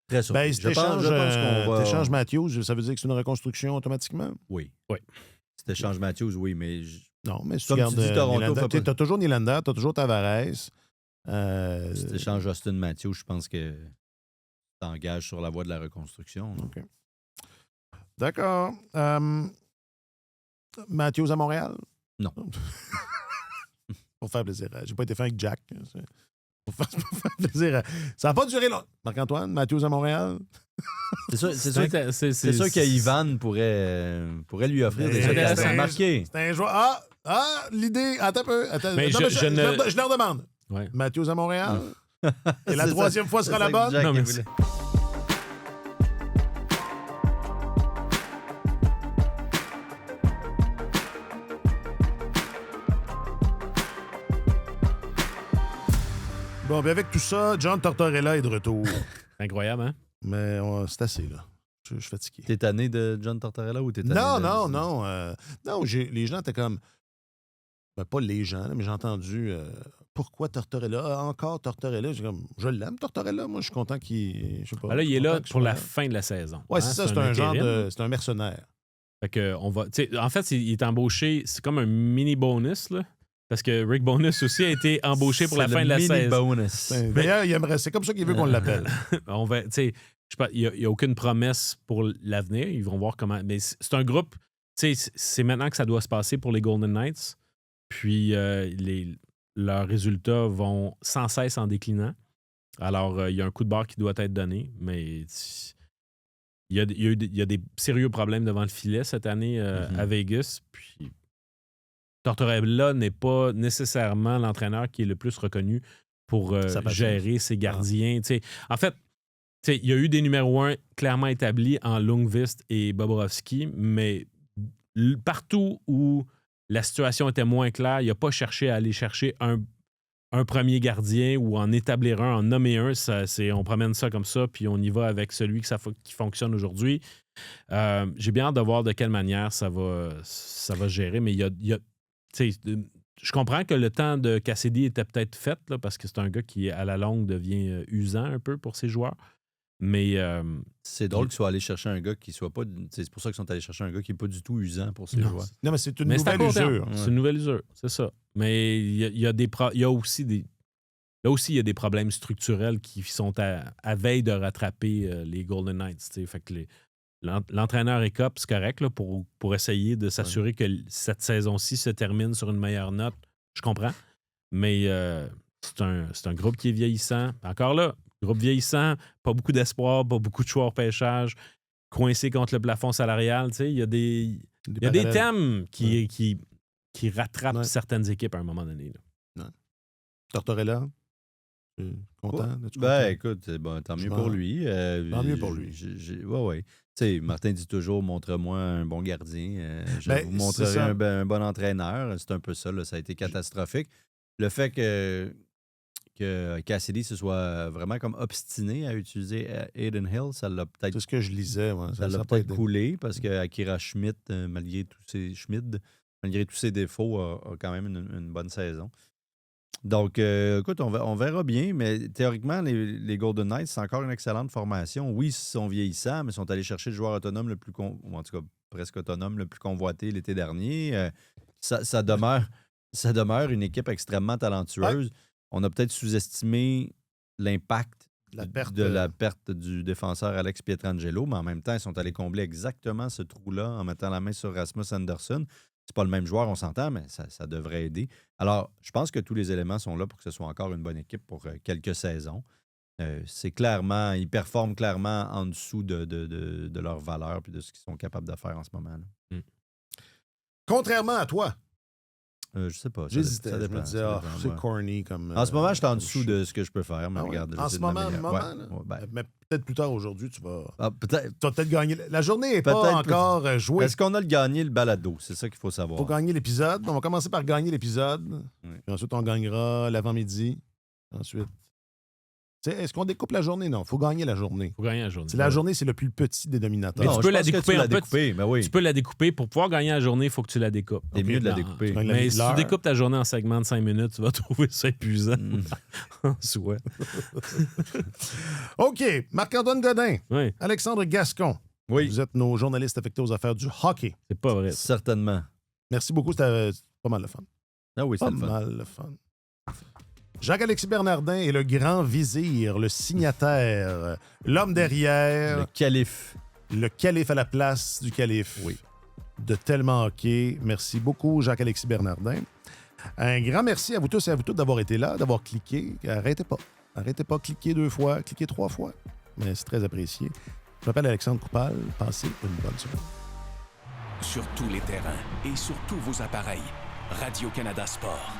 Très surpris. Ben, si t'échanges Matthews, ça veut dire que c'est une reconstruction automatiquement? Oui. Oui. Si t'échanges Matthews, oui, mais... Non, mais si Comme tu regardes tu dis, Toronto, tu as toujours Nylander, tu as toujours Tavares. Si t'échanges Austin Matthews, je pense que t'engages sur la voie de la reconstruction. OK. D'accord. Matthews à Montréal? Non. Pour faire plaisir. J'ai pas été fin avec Jack. Pour faire plaisir. Ça n'a pas duré long. Marc-Antoine, Matthews à Montréal? C'est sûr qu'Ivan pourrait lui offrir des intéressant. occasions marquées. C'est un joueur. L'idée. Attends un peu. Mais je leur demande. Ouais. Matthews à Montréal? Et la troisième fois sera la bonne? Jack, Non, il mais voulait. Bon, puis avec tout ça, John Tortorella est de retour. Incroyable, hein? Mais c'est assez, là. Je suis fatigué. T'es tanné de John Tortorella ou t'es tanné Non, de... non, non. Non, les gens étaient comme... Ben, pas les gens, là, mais j'ai entendu... pourquoi Tortorella? Encore Tortorella? Je l'aime, Tortorella. Moi, je suis content qu'il... Je sais pas. Ben là, il est là pour la fin. fin de la saison. Ouais, c'est ça. C'est un genre intérim. de... C'est un mercenaire. Fait que on va... En fait, il est embauché... C'est comme un mini bonus, là. Parce que Rick Bonus aussi a été embauché pour la fin de la saison. Bonus. D'ailleurs, il aimerait... C'est comme ça qu'il veut qu'on l'appelle. On va... Tu sais, il n'y a aucune promesse pour l'avenir. Ils vont voir comment... Mais c'est un groupe... Tu sais, c'est maintenant que ça doit se passer pour les Golden Knights. Puis leurs résultats vont sans cesse en déclinant. Alors, il y a un coup de barre qui doit être donné, mais il y a des sérieux problèmes devant le filet cette année à Vegas. Puis Tortorella n'est pas nécessairement l'entraîneur qui est le plus reconnu pour gérer ses gardiens. En fait, il y a eu des numéros 1 clairement établis en Lundqvist et Bobrovsky, mais partout où la situation était moins claire, il n'a pas cherché à aller chercher un premier gardien ou en établir un, en nommer un. On promène ça comme ça, puis on y va avec celui qui fonctionne aujourd'hui. J'ai bien hâte de voir de quelle manière ça va se gérer, mais je comprends que le temps de Cassidy était peut-être fait, là, parce que c'est un gars qui, à la longue, devient usant un peu pour ses joueurs. Mais c'est drôle qu'ils soient allés chercher un gars qui soit pas... C'est pour ça qu'ils sont allés chercher un gars qui n'est pas du tout usant pour ses joueurs. Non, mais c'est une nouvelle usure. C'est une nouvelle usure, c'est ça. Mais il y a aussi des... Là aussi, il y a des problèmes structurels qui sont à veille de rattraper les Golden Knights. T'sais. Fait que l'entraîneur écope, c'est correct là, pour essayer de s'assurer que cette saison-ci se termine sur une meilleure note. Je comprends. Mais c'est un groupe qui est vieillissant. Encore là, groupe vieillissant, pas beaucoup d'espoir, pas beaucoup de choix au pêchage, coincé contre le plafond salarial. Il y a des thèmes qui rattrapent certaines équipes à un moment donné. Là. Tortorella, content? Écoute, tant mieux pour lui. Tant mieux pour lui. Oui. Tu sais, Martin dit toujours, montre-moi un bon gardien. Je vous montrerai un bon entraîneur. C'est un peu ça. Là, ça a été catastrophique. Le fait que Cassidy se soit vraiment comme obstiné à utiliser Aiden Hill, ça l'a peut-être... C'est ce que je lisais. Ouais. Ça l'a peut-être coulé parce qu'Akira Schmid, malgré tous ses défauts, a quand même une bonne saison. Donc, écoute, on verra bien, mais théoriquement, les Golden Knights, c'est encore une excellente formation. Oui, ils sont vieillissants, mais ils sont allés chercher le joueur autonome le plus... ou en tout cas, presque autonome, le plus convoité l'été dernier. Ça demeure une équipe extrêmement talentueuse. Ouais. On a peut-être sous-estimé l'impact de la perte du défenseur Alex Pietrangelo, mais en même temps, ils sont allés combler exactement ce trou-là en mettant la main sur Rasmus Andersson. C'est pas le même joueur, on s'entend, mais ça devrait aider. Alors, je pense que tous les éléments sont là pour que ce soit encore une bonne équipe pour quelques saisons. C'est clairement, ils performent clairement en dessous de leur valeur et de ce qu'ils sont capables de faire en ce moment. Là. Contrairement à toi. Je sais pas. J'hésitais. Je me disais, c'est corny comme... En ce moment, je suis en dessous de ce que je peux faire, mais regarde. En ce moment, mais peut-être plus tard aujourd'hui, tu vas peut-être gagner. La journée n'est pas encore jouée. Est-ce qu'on a gagné le balado? C'est ça qu'il faut savoir. Il faut gagner l'épisode. On va commencer par gagner l'épisode. Oui. Puis ensuite, on gagnera l'avant-midi. Ensuite... Est-ce qu'on découpe la journée? Non, il faut gagner la journée. Il faut gagner la journée. La journée, c'est le plus petit dénominateur. Mais tu peux la découper en petit. Ben oui. Tu peux la découper. Pour pouvoir gagner la journée, il faut que tu la découpes. C'est mieux de la découper. Mais si tu découpes ta journée en segments de 5 minutes, tu vas trouver ça épuisant. En soi. OK. Marc-Antoine Godin. Oui. Alexandre Gascon. Oui. Vous êtes nos journalistes affectés aux affaires du hockey. C'est pas vrai. Certainement. Merci beaucoup. C'était pas mal le fun. Ah oui, c'était pas mal le fun. Jacques-Alexis Bernardin est le grand vizir, le signataire, l'homme derrière. Le calife. Le calife à la place du calife. Oui. De Tellement Hockey. Merci beaucoup, Jacques-Alexis Bernardin. Un grand merci à vous tous et à vous toutes d'avoir été là, d'avoir cliqué. Arrêtez pas. Arrêtez pas. Cliquez 2 fois, cliquez 3 fois. Mais c'est très apprécié. Je m'appelle Alexandre Coupal. Passez une bonne semaine. Sur tous les terrains et sur tous vos appareils, Radio-Canada Sport.